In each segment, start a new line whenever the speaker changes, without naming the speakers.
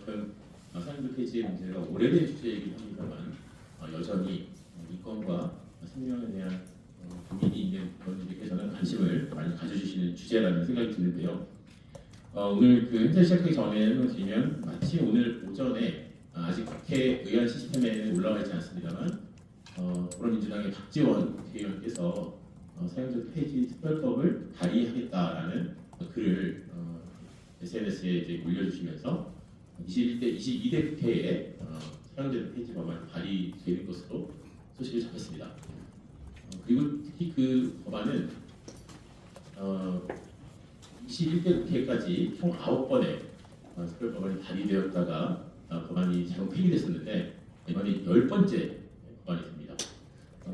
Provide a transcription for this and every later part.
그만큼 사형제 폐지의 문제가 오래된 주제이긴 합니다만 여전히 인권과 생명에 대한 고민이 있는 의원님들께서는 관심을 많이 가져주시는 주제라는 생각이 드는데요. 오늘 그 행사 시작하기 전에 설명드리면 마치 오늘 오전에 아직 국회의원 시스템에는 올라와 있지 않습니다만 더불어민주당의 박지원 국회의원께서 사형제 폐지 특별법을 발의하겠다라는 글을 SNS에 이제 올려주시면서 22대 국회에 사형제 폐지 법안이 발의되는 것으로 소식을 접했습니다. 그리고 특히 그 법안은 21대 국회까지 총 9번의 특별법안이 발의되었다가 법안이 잘못 폐기됐었는데 이번에 10번째 법안이 됩니다.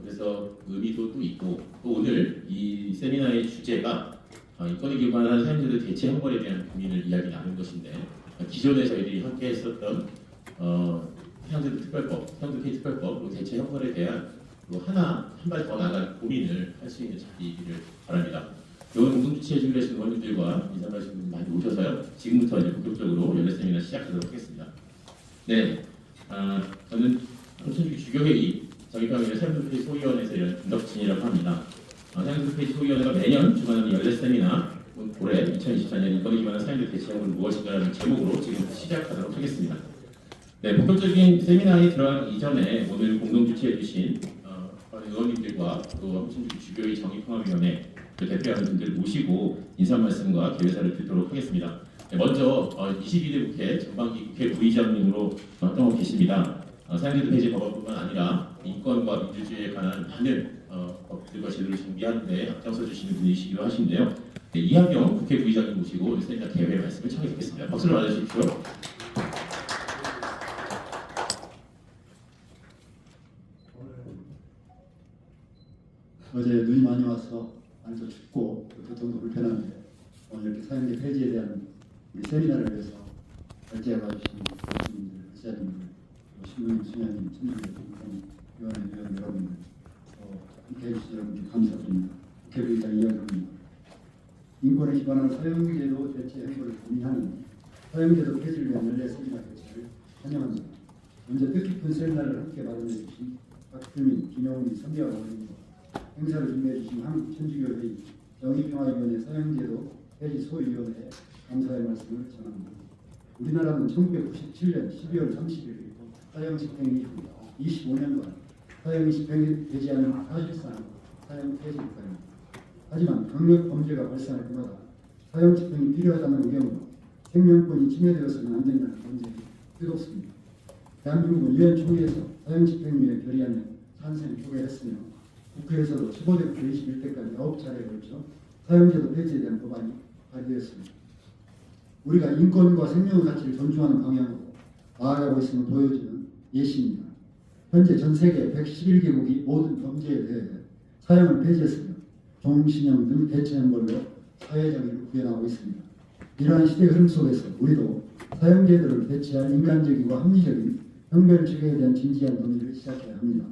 그래서 의미도 또 있고 또 오늘 이 세미나의 주제가 인권에 기반한 사형제도 대체 형벌에 대한 고민을 이야기 나눈 것인데 기존에 저희들이 함께 했었던 사형제도 특별법, 사형제 폐지 특별법, 대체 형벌에 대한 한 발 더 나간 고민을 할 수 있는 자리를 바랍니다. 이번 공동주치에 준비하신 의원님들과 인사하신 분들 많이 오셔서요. 지금부터 이제 본격적으로 연례 세미나 시작하도록 하겠습니다. 네, 저는 청춘주기 주교회의 정의평일의 사형제 폐지 소위원회에서 이런 김덕진이라고 합니다. 사형제 폐지 소위원회가 매년 주관하는 연례 세미나 올해 2024년 인권에 기반한 사형제 대체 형벌은 무엇인가라는 제목으로 지금부터 시작하도록 하겠습니다. 네, 본격적인 세미나에 들어가기 이전에 오늘 공동주치해 주신 의원님들과 또 청춘주기 주교회의 정의평화위원회 대표하는 분들 모시고 인사 말씀과 개회사를 듣도록 하겠습니다. 네, 먼저 22대 국회 전반기 국회 부의장님으로 활동하고 계십니다. 사형제 폐지 법안뿐만 아니라 인권과 민주주의에 관한 많은 법들과 제도를 준비하는 데 앞장서 주시는 분이시기도 하신데요. 네, 이하경 국회 부의장님 모시고 세미나 개회 말씀을 청해 듣겠습니다. 박수를 맞아주십시오.
어제 눈이 많이 와서 안에서 춥고 교통도 불편한데 오늘 이렇게 사형제 폐지에 대한 세미나를 위해서 결제해 봐주신 교수님들, 기자님들, 신부님, 수녀님, 청년들, 위원회 여러분들 함께해 주신 여러분께 감사드립니다. 국회의장 이하경입니다. 인권에 기반한 사형제도 대체 형벌을 고민하는 사형제도 폐지를 위한 연례 세미나 개최를 환영합니다. 먼저 뜻깊은 세미나를 함께 마련해 주신 박규민, 김영훈, 선미화 의원님 행사를 준비해 주신 한국천주교회의 정의평화위원회 사형제도 폐지 소위원회에 감사의 말씀을 전합니다. 우리나라는 1997년 12월 30일 사형 집행이 25년간 사형 집행이 되지 않은 사실상 사형 폐지 국가입니다. 하지만 강력 범죄가 발생할 때마다 사형 집행이 필요하다는 의견으로 생명권이 침해되어서는 안 된다는 논쟁이 뜨겁습니다. 대한민국은 유엔 총회에서 사형 집행유예 결의안에 찬성 표결했으며 국회에서도 15대부터 21대까지 9차례에 걸쳐 사형제도 폐지에 대한 법안이 발의되었습니다. 우리가 인권과 생명의 가치를 존중하는 방향으로 나아가고 있음을 보여주는 예시입니다. 현재 전 세계 111개국이 모든 범죄에 대해 사형을 폐지했으며 종신형 등 대체 형벌로 사회정의를 구현하고 있습니다. 이러한 시대의 흐름 속에서 우리도 사형제도를 대체할 인간적이고 합리적인 형벌 체계에 대한 진지한 논의를 시작해야 합니다.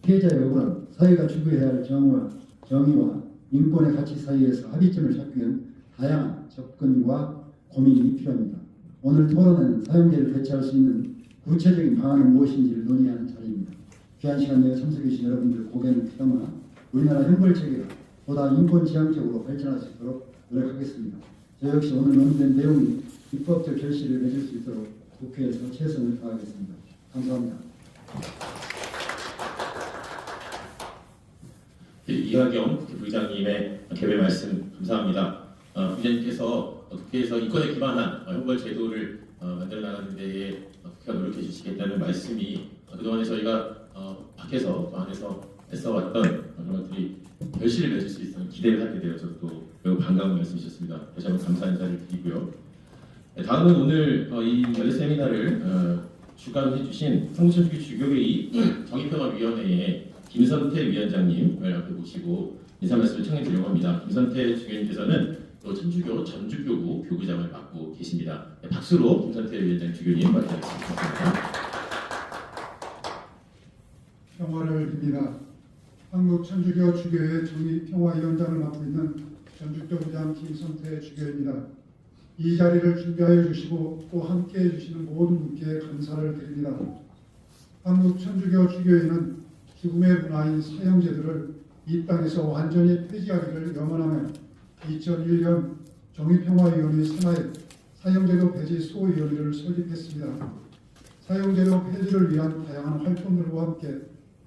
피해자의 억울함, 사회가 추구해야 할 정의와 인권의 가치 사이에서 합의점을 찾기 위한 다양한 접근과 고민이 필요합니다. 오늘 토론회는 사형제를 대체할 수 있는 구체적인 방안은 무엇인지를 논의하는 자리입니다. 귀한 시간 내에 참석해 주신 여러분들 고개는 펴마 우리나라 형벌체계가 보다 인권지향적으로 발전할 수 있도록 노력하겠습니다. 저 역시 오늘 논의된 내용이 입법적 결실을 맺을 수 있도록 국회에서 최선을 다하겠습니다. 감사합니다.
이하경 부의장님의 개회 말씀 감사합니다. 부의장님께서 국회에서 인권에 기반한 형벌 제도를 만들어 나가는 데에 국회가 노력해 주시겠다는 말씀이 그동안에 저희가 밖에서 또 안에서 애써왔던 그런 것들이 결실을 맺을 수 있는 기대를 하게 되어서 또 매우 반가운 말씀이셨습니다. 다시 한번 감사 인사를 드리고요. 다음은 오늘 이 연례 세미나를 주관해 주신 한국천주교 주교회의 정의평화위원회의 김선태 위원장님을 앞에 모시고 인사 말씀을 청해 드리려고 합니다. 김선태 주교님께서는 또 천주교 전주교구 교구장을 맡고 계십니다. 네, 박수로 김선태 위원장 주교님 맞이하겠습니다.
평화를 빕니다. 한국천주교 주교회 정의평화위원장을 맡고 있는 전주교구장 김선태 주교입니다. 이 자리를 준비하여 주시고 또 함께해 주시는 모든 분께 감사를 드립니다. 한국 천주교 주교회는 죽음의 문화인 사형제도를 이 땅에서 완전히 폐지하기를 염원하며 2001년 정의평화위원회 산하에 사형제도 폐지 소위원회를 설립했습니다. 사형제도 폐지를 위한 다양한 활동들과 함께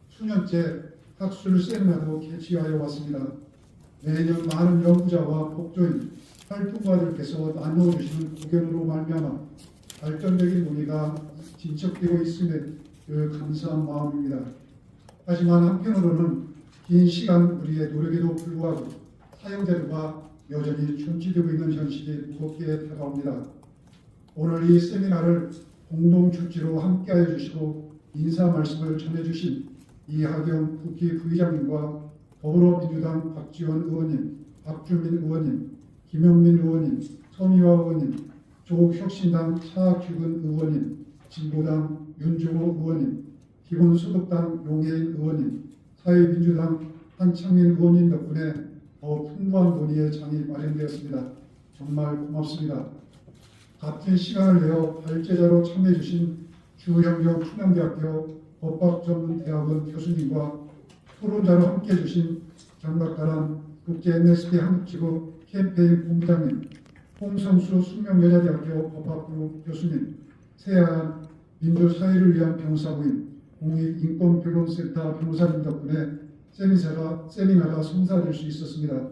수년째 학술 세미나도 개최하여 왔습니다. 매년 많은 연구자와 복조인, 활동가들께서 나누어주시는 고견으로 말미암아 발전적인 논의가 진척되고 있음에 늘 감사한 마음입니다. 하지만 한편으로는 긴 시간 우리의 노력에도 불구하고 사형제도가 여전히 존치되고 있는 현실이 무겁게 다가옵니다. 오늘 이 세미나를 공동 출지로 함께하여 주시고 인사 말씀을 전해주신 이하경 국회 부의장님과 더불어민주당 박지원 의원님, 박주민 의원님, 김영민 의원님, 서미화 의원님, 조국혁신당 차규근 의원님, 진보당 윤종호 의원님, 기본소득당 용해인 의원님, 사회민주당 한창민 의원님 덕분에 더 풍부한 논의의 장이 마련되었습니다. 정말 고맙습니다. 같은 시간을 내어 발제자로 참여해 주신 주영경 충남대학교 법학전문대학원 교수님과 토론자로 함께해 주신 장박가람 국제 NSP 한국지부 캠페인 본부장님, 홍성수 숙명여자대학교 법학부 교수님, 세아한 민주사회를 위한 변호사부인 공익인권변론센터 변호사님 덕분에 세미나가 성사될 수 있었습니다.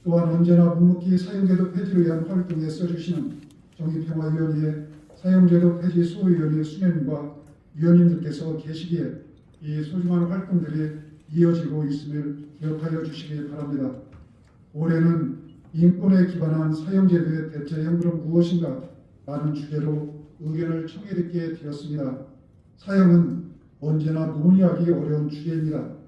또한 언제나 묵묵히 사형제도 폐지를 위한 활동에 써주시는 정의평화위원회 사형제도 폐지 소위원회 수녀님과 위원님들께서 계시기에 이 소중한 활동들이 이어지고 있음을 기억하여 주시기 바랍니다. 올해는 인권에 기반한 사형제도의 대체 형벌은 무엇인가 라는 주제로 의견을 청해 듣게 되었습니다. 사형은 언제나 논의하기 어려운 주제입니다.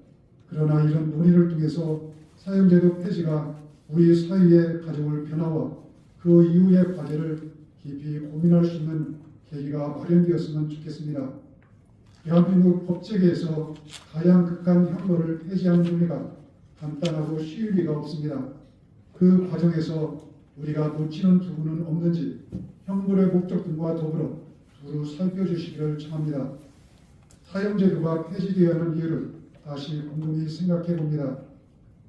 그러나 이런 논의를 통해서 사형제도 폐지가 우리 사회에 가져올 변화와 그 이후의 과제를 깊이 고민할 수 있는 계기가 마련되었으면 좋겠습니다. 대한민국 법제계에서 가장 극한 형벌을 폐지하는 논의가 간단하고 쉬울 리가 없습니다. 그 과정에서 우리가 놓치는 부분은 없는지 형벌의 목적 등과 더불어 두루 살펴주시기를 청합니다. 사형제도가 폐지되어야 하는 이유를 다시 곰곰이 생각해 봅니다.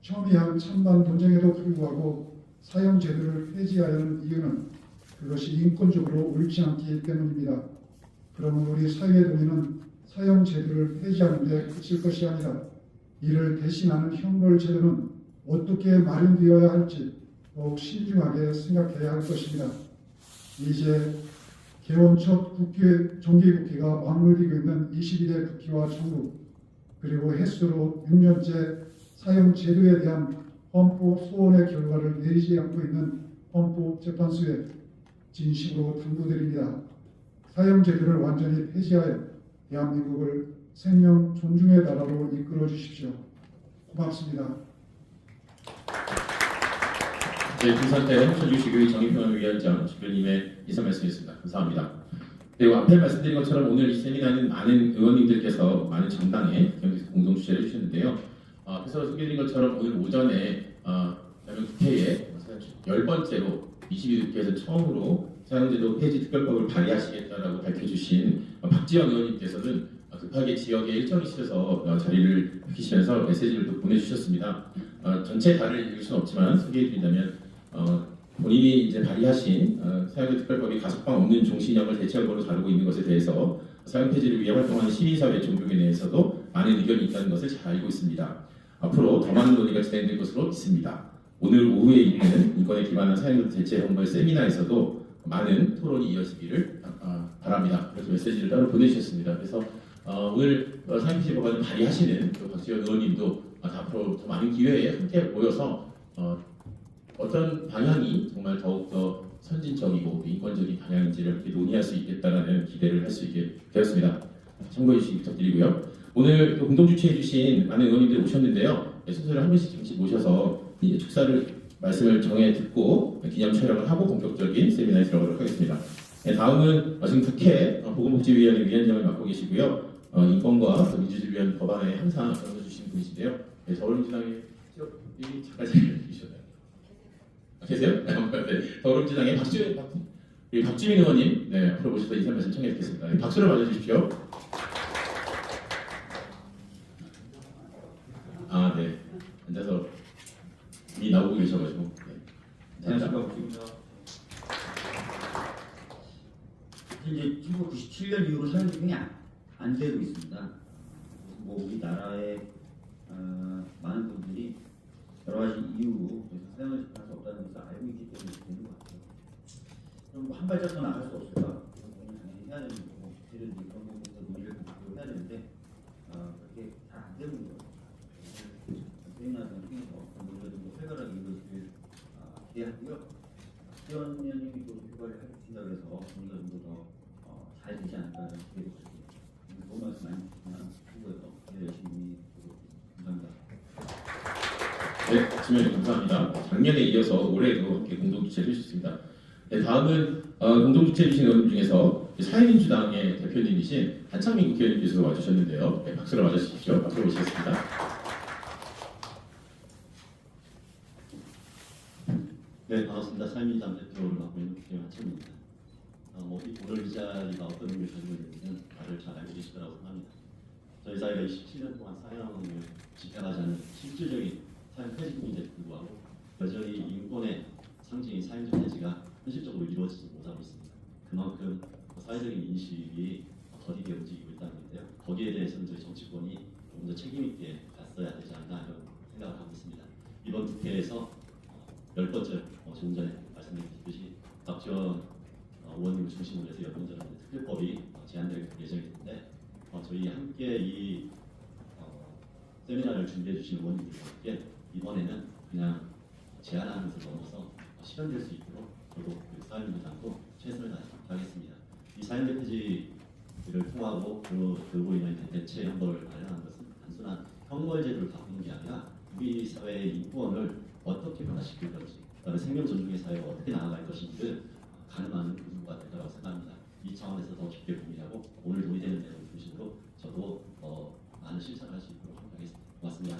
첨예한 찬반 논쟁에도 불구하고 사형제도를 폐지해야 하는 이유는 그것이 인권적으로 옳지 않기 때문입니다. 그러면 우리 사회의 동의는 사형제도를 폐지하는 데 그칠 것이 아니라 이를 대신하는 형벌제도는 어떻게 마련되어야 할지 더욱 신중하게 생각해야 할 것입니다. 이제 개원 첫 정기국회가 막물리고 있는 22대 국회와 정부 그리고 횟수로 6년째 사형제도에 대한 헌법 소원의 결과를 내리지 않고 있는 헌법재판소에 진심으로 당부드립니다. 사형제도를 완전히 폐지하여 대한민국을 생명 존중의 나라로 이끌어 주십시오. 고맙습니다.
네, 김선태 천주교회 정의평화위원장 주교님의 인사 말씀이었습니다. 감사합니다. 그리고 앞에 말씀드린 것처럼 오늘 이 세미나는 많은 의원님들께서 많은 정당에 공동 주최를 해주셨는데요. 그래서 소개드린 것처럼 오늘 오전에 대한민국 국회에 10번째로 22국회에서 처음으로 사형제도 폐지 특별법을 발의하시겠다라고 밝혀주신 박지원 의원님께서는 급하게 지역에 일정이 있어서 자리를 비키시면서 메시지를 또 보내주셨습니다. 전체 다를 읽을 수는 없지만 소개해드린다면 본인이 이제 발의하신 사형제 특별법이 가석방 없는 종신형을 대체형으로 다루고 있는 것에 대해서 사형 폐지를 위해 활동하는 시민사회 종교계 내에서도 많은 의견이 있다는 것을 잘 알고 있습니다. 앞으로 더 많은 논의가 진행될 것으로 믿습니다. 오늘 오후에 있는 인권에 기반한 사형제 대체형벌 세미나에서도 많은 토론이 이어지기를 바랍니다. 그래서 메시지를 따로 보내주셨습니다. 그래서 오늘 사형 폐지 법안을 발의하시는 박지원 의원님도 앞으로 더 많은 기회에 함께 모여서 어떤 방향이 정말 더욱더 선진적이고 인권적인 방향인지를 이렇게 논의할 수 있겠다라는 기대를 할 수 있게 되었습니다. 참고해 주시기 부탁드리고요. 오늘 또 공동 주최해 주신 많은 의원님들이 오셨는데요. 순서를 한 분씩 잠시 모셔서 이제 축사를 말씀을 정해 듣고 기념 촬영을 하고 본격적인 세미나에 들어가도록 하겠습니다. 네, 다음은 지금 국회 보건복지위원회 위원장을 맡고 계시고요. 인권과 민주주의를 위한 법안에 항상 연구해 주신 분이신데요. 네, 더불어민주당의 잠깐 자리해 주셨나요? 계세요? 네, 더불어민주당의 박주민 의원님, 네, 앞으로 모셔서 인사 말씀 청해 듣겠습니다. 네, 박수를 맞아주십시오. 아, 네. 앉아서 이미 나오고 계셔가지고. 네. 감사합니다.
이제 1997년 이후로 사용 집행이 안 되고 있습니다. 뭐 우리나라의 많은 분들이 여러 가지 이유로 사용을 집행할 수 없다는 것을 알고 있기 때문에 되는 것 같아요. 그럼 뭐 한 발짝 더 나갈 수 없을까? 그건 당연히 해야 되는 거고, 사실은 이제 그런 부분에서 논의를 목표로 해야 되는데 그렇게 잘 안 되는 거예요. 세미나를 통해서 논의를 좀 더 활발하게 이루어지길 기대하고요. 박지원 의원님이 또 휴가를 하신다고 해서 논의가 좀 더 잘 되지 않을까 기대도 있습니다. 좋은 말씀 많이 주시면 후보에서 열심히 감사합니다.
네, 주민 감사합니다. 작년에 이어서 올해도 함께 공동주최를 해주셨습니다. 네, 다음은 공동주최 해주신 의원 중에서 사회민주당의 대표님이신 한창민 국회의원님께서 와주셨는데요. 네, 박수를 맞아주십시오. 앞으로 오시겠습니다.
네, 반갑습니다. 사회민주당 대표를 맡고 있는 국회의원 한창민입니다. 오늘 이 자리가 어떤 의미를 가지고 있는지는 다들 잘 알고 계실 거라고 생각합니다. 저희 사회가 27년 동안 사형을 집행하자는 실질적인 사형 폐지 문제에 불구하고 여전히 인권의 상징인 사형제 폐지가 현실적으로 이루어지지 못하고 있습니다. 그만큼 사회적인 인식이 더디게 움직이고 있다는 건데요. 거기에 대해서는 저희 정치권이 조금 더 책임 있게 갔어야 되지 않나 이런 생각을 하고 있습니다. 이번 국회에서 10번째 조금 전에 말씀드렸듯이 박지원 의원님을 중심으로 해서 연동전환 특별법이 제안될 예정이 있는데 저희 함께 이 세미나를 준비해 주신 의원님들과 함께 이번에는 그냥 제안하는 것을 넘어서 실현될 수 있도록 저도 사회민주당도 최선을 다하겠습니다. 이 사형제 폐지를 통하고 그로 인한 대체 형벌을 마련한 것은 단순한 형벌제도를 바꾸는 게 아니라 우리 사회의 인권을 어떻게 변화시킬 건지, 그다음에 생명 존중의 사회가 어떻게 나아갈 것인지를 가늠하는 구조가 될 거라고 생각합니다. 이 차원에서 더 깊게 고민하고 오늘 논의되는 내용 중심으로 저도 많은 실천을 할 수 있도록 하겠습니다. 고맙습니다.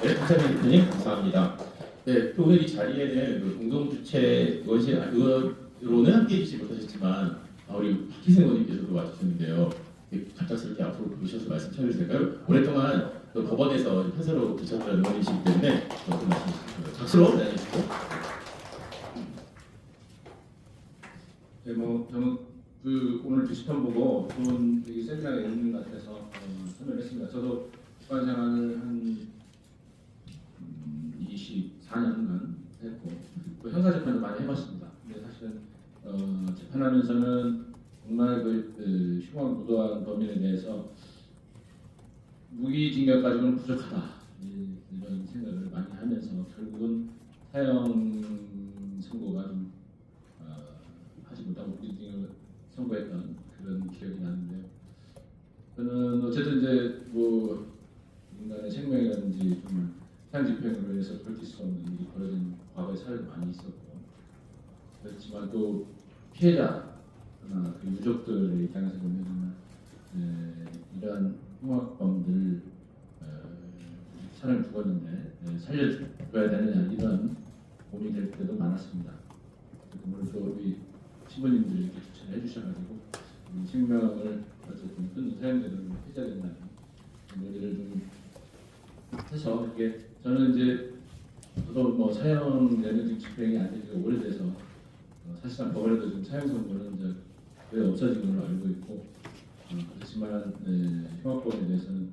네, 한창민 대표님 감사합니다. 네, 또 오늘 이 자리에는 공동주최 의원으로는 함께해 주시지 못하셨지만 우리 박희생 의원님께서도 와주셨는데요. 갑작스럽게 앞으로 부르셔서 말씀 쳐주셔도 될까요? 오랫동안 법원에서 판사로 계셨던 의원이시기 때문에 어떤 말씀 주시고요. 박수로 대해주시고.
네, 뭐 저는 오늘 게시판 보고 좋은 세미나가 있는 것 같아서 참여를 했습니다. 저도 법관 생활을 한 24년간 했고 또 형사 재판도 많이 해봤습니다. 근데 사실은 재판하면서는 정말 흉악무도한 범인에 대해서 무기징역 가지고는 부족하다 이런 생각을 많이 하면서 결국은 사형 선고가 좀 하지 못하고 무기징역을 선고했던 그런 기억이 나는데요. 저는 어쨌든 이제 뭐 인간의 생명이라든지 정말 사형 집행으로 인해서 돌이킬 수 없는 일이 벌어진 과거의 사례도 많이 있었고 그렇지만 또 피해자나 그 유족들의 입장에서 보면 이러한 흉악범들 사람이 죽었는데 살려줘야 되느냐 이런 고민이 될 때도 많았습니다. 오늘 또 우리 신부님들이 이렇게 추천을 해주셔가지고 우리 생명을 어쨌든 끊는 사형제도를 해줘야 된다는 논의를 좀 해서 이게 저는 이제 저도 뭐 사형제는 지금 집행이 안 되기가 오래돼서 사실상 법원에도 지금 사형 선고는 이제 거의 없어진 걸로 알고 있고 그렇지만 흉악범에 대해서는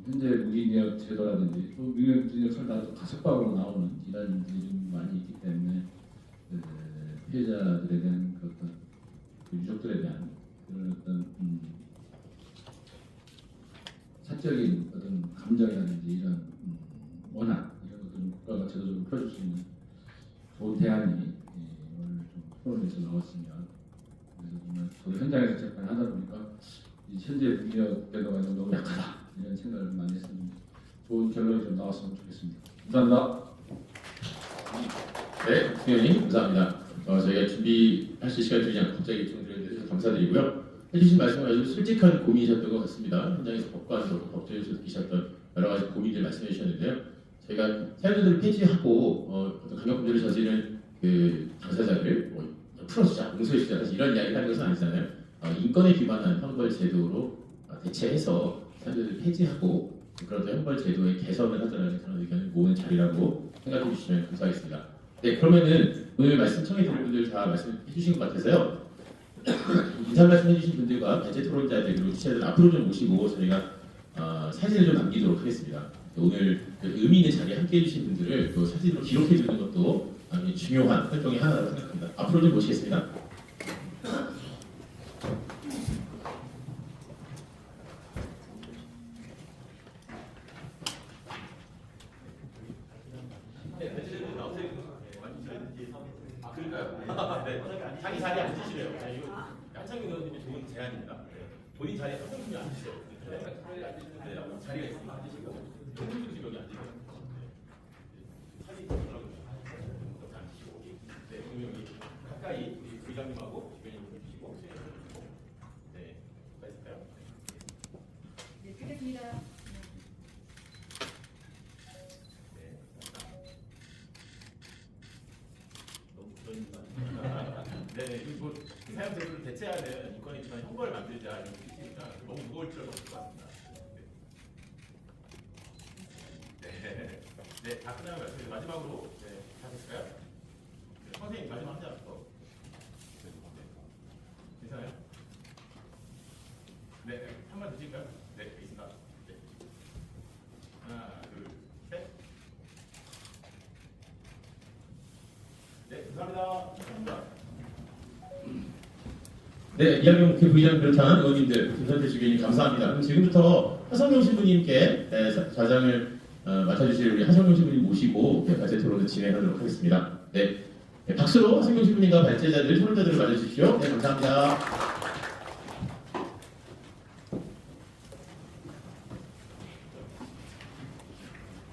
현재 무기징역 제도라든지 또 무기징역 설다도 가석방으로 나오는 이런 일이 좀 많이 있기 때문에 피해자들에 대한 그 어떤 유족들에 대한 그런 어떤 사적인 어떤 감정이라든지 이런 원한 이런 것들을 국가가 제도적으로 풀어줄 수 있는 좋은 대안이 오늘 좀 토론에서 나왔으면 그래서 정말 저도 현장에서 재판을 하다 보니까 이 현재 무기징역 제도가 너무 약하다 이런 생각을 많이 했었는데 좋은 결론이 좀 나왔으면 좋겠습니다. 감사합니다.
네, 국회의원님 감사합니다. 저희가 준비하실 시간 주지 않고 갑자기 요청드렸는데 주셔서 감사드리고요. 해주신 말씀은 아주 솔직한 고민이셨던 것 같습니다. 현장에서 법관으로 법조에서 느끼셨던 여러 가지 고민들 말씀해 주셨는데요. 저희가 사용자들을 폐지하고 어떤 강력범죄를 저지른 그 당사자를 뭐 풀어주자, 용서해주자 사실 이런 이야기를 하는 것은 아니잖아요. 인권에 기반한 형벌 제도로 대체해서 사용자들을 폐지하고 그런 형벌 제도의 개선을 하자는 그런 의견을 모으는 자리라고 생각해 주시면 감사하겠습니다. 네, 그러면은 오늘 말씀 청해드릴 분들 다 말씀해 주신 것 같아서요. 인사 말씀해 주신 분들과 발제 토론자들 그리고 주최자들 앞으로 좀 모시고 저희가 사진을 좀 남기도록 하겠습니다. 오늘 그 의미 있는 자리에 함께해 주신 분들을 또 사진으로 기록해 주는 것도 중요한 활동의 하나라고 생각합니다. 앞으로 좀 모시겠습니다. 네, 자기 자리에 앉으시래요. 양창민 의원님이 좋은 제안입니다. 본인 자리에 한 명쯤 앉으세요. 자리가 있으면 앉으시고, 동물들이 여기 앉으세요. 사진 찍으라고 옆에 앉으시고, 네, 그럼 여기 가까이 우리 부장님하고 대변인을 해주시고, 네, 가까이 있을까요?
네, 하겠습니다.
너무 부담입니다. 네, 그리고 사용자들을 대체하는 인권에 기반 형벌을 만들자 이런 뜻이니까 너무 무거울 필요는 없을 것 같습니다. 네, 네, 다 끝나면 말씀드리고 마지막으로 네, 다 됐을까요? 네, 선생님 마지막 한 장 더. 네, 괜찮아요? 네, 한번 드실까요? 네, 알겠습니다. 네. 하나, 둘, 셋. 네, 감사합니다. 네, 이학용 부의장 비롯한 의원님들, 김선태 주기님 감사합니다. 그럼 지금부터 하성룡 신부님께 좌장을 맡아주실 우리 하성룡 신부님 모시고 발제 토론을 진행하도록 하겠습니다. 네, 박수로 하성룡 신부님과 발제자들, 토론자들을 맞아주십시오. 네, 감사합니다.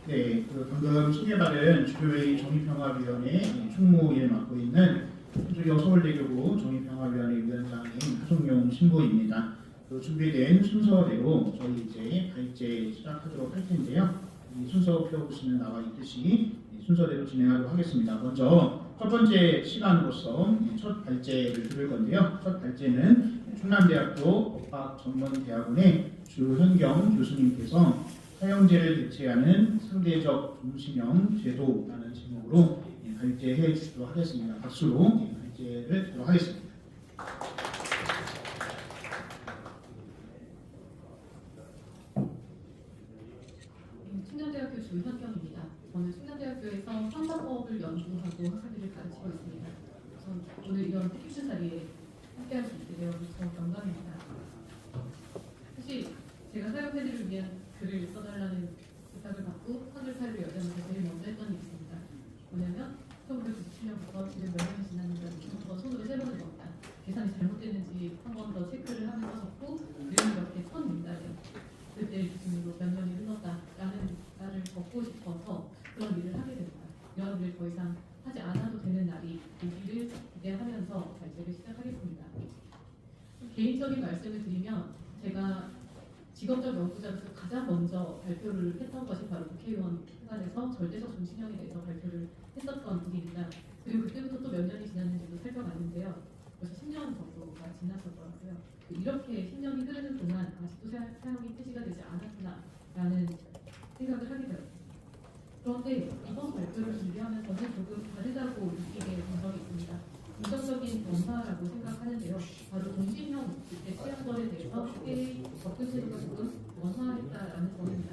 네, 방금 소개받은 주교회 정의평화위원회 총무위를 맡고 있는 현주교 서울대교구 정의평화위원회 위원장인 하성룡 신부입니다. 준비된 순서대로 저희 이제 발제 시작하도록 할 텐데요. 이 순서표 보시면 나와 있듯이 순서대로 진행하도록 하겠습니다. 먼저 첫 번째 시간으로서 첫 발제를 들을 건데요. 첫 발제는 충남대학교 법학전문대학원의 주현경 교수님께서 사형제를 대체하는 상대적 종신형 제도라는 제목으로 발제해 주시도록 하겠습니다. 박수로 발제를 하도록 하겠습니다.
충남대학교 주현경입니다. 저는 충남대학교에서 형사법을 연구하고 학생들을 가르치고 있습니다. 전 오늘 이런 뜻깊은 자리에 함께할 수 있게 되어서 영광입니다. 사실 제가 사용자들을 위한 글을 써달라는 부탁을 받고 학을 사유를 여자면서 제일 먼저 했던 일이 있습니다. 뭐냐면 1997년부터 지금 몇 년이 지났는지 한번 손으로 세번을 넣었다. 계산이 잘못됐는지 한 번 더 체크를 하면서 적고 이름이 몇개 쳤는다면 그때 기준으로 몇 년이 흘렀다라는 말을 적고 싶어서 그런 일을 하게 됩니다. 이런 일을 더 이상 하지 않아도 되는 날이 오기를 기대하면서 발제를 시작하겠습니다. 개인적인 말씀을 드리면 제가 직업적 연구자로서 가장 먼저 발표를 했던 것이 바로 국회의원 회관에서 절대적 종신형에 대해서 발표를 했었던 일입니다. 그리고 그때부터 또 몇 년이 지났는지도 살펴봤는데요. 벌써 10년 정도가 지났었더라고요. 이렇게 10년이 흐르는 동안 아직도 사형이 폐지가 되지 않았구나라는 생각을 하게 되었습니다. 그런데 이번 발표를 준비하면서는 조금 다르다고 느끼게 된 적이 있습니다. 긍정적인 변화라고 생각하는데요. 바로 종신형 대체형벌에 대해서 꽤 접근 제도가 조금 원화했다라는 점입니다.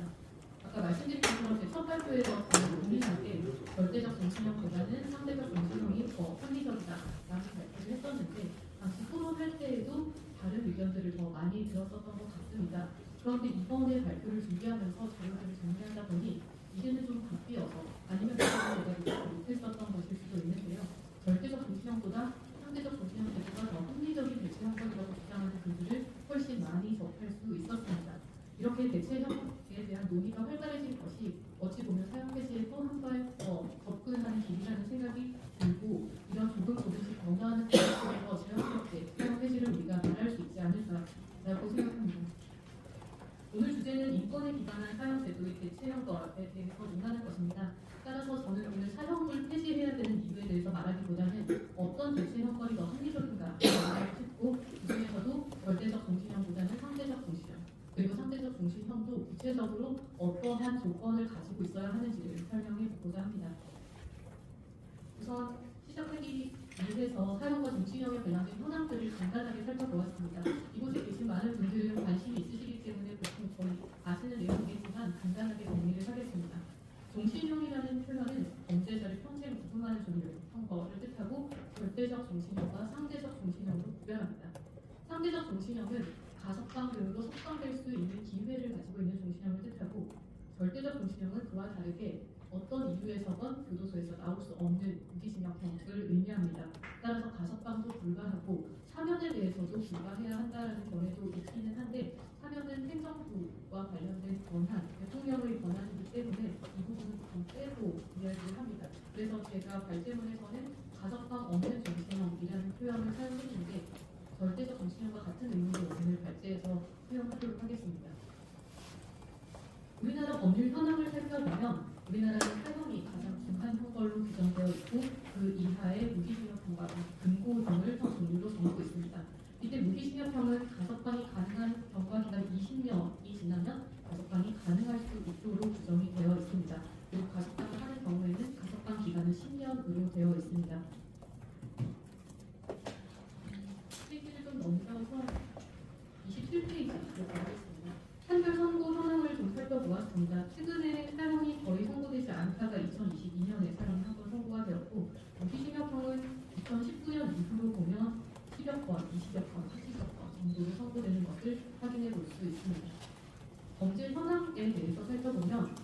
아까 말씀드린 것처럼 제 첫 발표에서 저는 고민할 때 절대적 종신형보다는 상대적 종신형이 더 합리적이다라는 발표를 했었는데 당시 토론할 때에도 다른 의견들을 더 많이 들었었던 것 같습니다. 그런데 이번에 발표를 준비하면서 자료들을 정리하다 보니 이제는 좀 바뀌어서 아니면 제가 못했었던 것일 수도 있는데요. 절대적 종신형보다 상대적 종신형 제도가 더 합리적인 대체형벌이라고 주장하는 글들을 훨씬 많이 접할 수 있었습니다. 이렇게 대체형에 대한 논의가 활발해진 것이 어찌 보면 사형 폐지에 또 한 발 더 접근하는 길이라는 생각이 들고 이런 조금씩 변화하는 과정에서 자연스럽게 사형 폐지를 우리가 말할 수 있지 않을까라고 생각합니다. 오늘 주제는 조건에 기반한 사형 제도의 대체 형법에 대해서 논하는 것입니다. 따라서 저는 오늘 사형을 폐지해야 되는 이유에 대해서 말하기보다는 어떤 대체 형벌이 더 합리적인가를 듣고 그 중에서도 절대적 종신형보다는 상대적 종신형 그리고 상대적 종신형도 구체적으로 어떠한 조건을 가지고 있어야 하는지를 설명해 보고자 합니다. 우선 시작하기 위해서 사형과 종신형에 관련된 현황들을 간단하게 살펴보았습니다. 이곳에 계신 많은 분들은 관심이 있으시기 때문에 보통 거의 아시는 내용이겠지만 간단하게 정리를 하겠습니다. 종신형이라는 표현은 범죄자를 평생 구금하는 종류, 형벌을 뜻하고 절대적 종신형과 상대적 종신형으로 구별합니다. 상대적 종신형은 가석방 등으로 석방될 수 있는 기회를 가지고 있는 종신형을 뜻하고 절대적 종신형은 그와 다르게 어떤 이유에서건 교도소에서 나올 수 없는 무기징역형을 의미합니다. 따라서 가석방도 불가하고 사면에 대해서도 불가해야 한다는 견해도 있기는 한데 사면은 행정부와 관련된 권한, 대통령의 권한이기 때문에 이 부분은 좀 빼고 이야기를 합니다. 그래서 제가 발제문에서는 가석방 없는 종신형이라는 표현을 사용했는데 절대적 종신형과 같은 의미로 오늘 발제해서 사용하도록 하겠습니다. 우리나라 법률 현황을 살펴보면 우리나라는 사형이 가장 중한 형벌로 규정되어 있고 그 이하의 무기징역형과 금고 등을 형 종류로 정하고 있습니다. 이때 무기징역형은 가석방이 가능한 경과 기간 20년이 지나면 가석방이 가능할 수 있도록 규정이 되어 있습니다. 그리고 가석방을 하는 경우에는 가석방 기간은 10년으로 되어 있습니다. 페이지를 좀 넘겨서 27페이지로 가겠습니다. 판결 선고 현황을 좀 살펴보았습니다. 최근에 사형이 거의 선고되지 않다가 2022년에 사형이 한 번 선고가 되었고 무기징역형은 2019년 이후로 보면 10여 건, 20여 건, 40여 건 정도로 선고되는 것을 확인해 볼 수 있습니다. 범죄 현황에 대해서 살펴보면